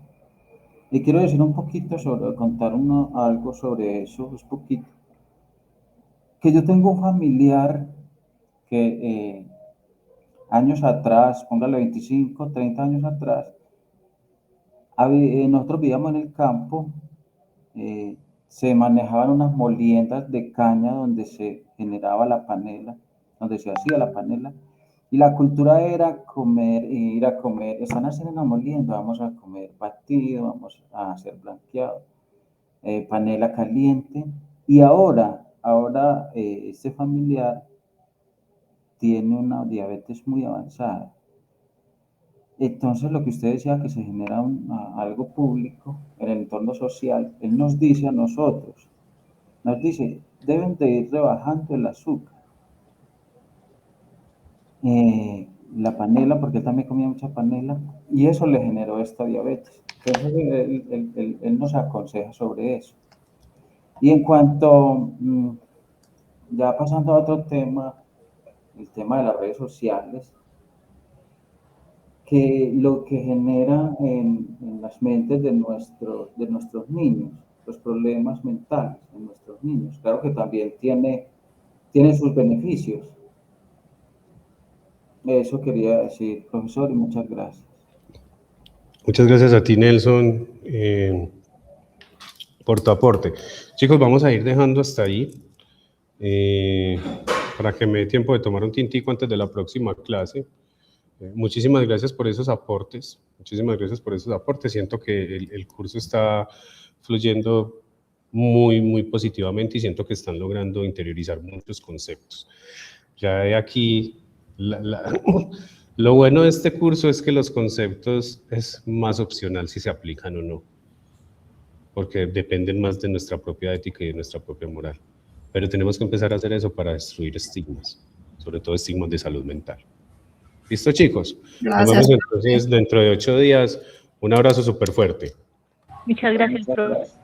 Y quiero decir un poquito contar algo sobre eso, es poquito. Que yo tengo un familiar que años atrás, póngale 25, 30 años atrás, nosotros vivíamos en el campo, se manejaban unas moliendas de caña donde se generaba la panela, donde se hacía la panela, y la cultura era ir a comer, están haciendo una molienda, vamos a comer batido, vamos a hacer blanqueado, panela caliente, y ahora este familiar tiene una diabetes muy avanzada. Entonces, lo que usted decía, que se genera algo público en el entorno social, él nos dice a nosotros, nos dice, deben de ir rebajando el azúcar, la panela, porque él también comía mucha panela, y eso le generó esta diabetes. Entonces, él nos aconseja sobre eso. Y en cuanto, ya pasando a otro tema, el tema de las redes sociales, que lo que genera en las mentes de nuestros niños, los problemas mentales de nuestros niños. Claro que también tiene sus beneficios. Eso quería decir, profesor, y muchas gracias. Muchas gracias a ti, Nelson, por tu aporte. Chicos, vamos a ir dejando hasta ahí. para que me dé tiempo de tomar un tintico antes de la próxima clase. Muchísimas gracias por esos aportes. Muchísimas gracias por esos aportes. Siento que el curso está fluyendo muy positivamente y siento que están logrando interiorizar muchos conceptos. Ya de aquí, lo bueno de este curso es que los conceptos es más opcional si se aplican o no, porque dependen más de nuestra propia ética y de nuestra propia moral. Pero tenemos que empezar a hacer eso para destruir estigmas, sobre todo estigmas de salud mental. ¿Listo, chicos? Gracias. Nos vemos entonces dentro de 8 días. Un abrazo súper fuerte. Muchas gracias, profe.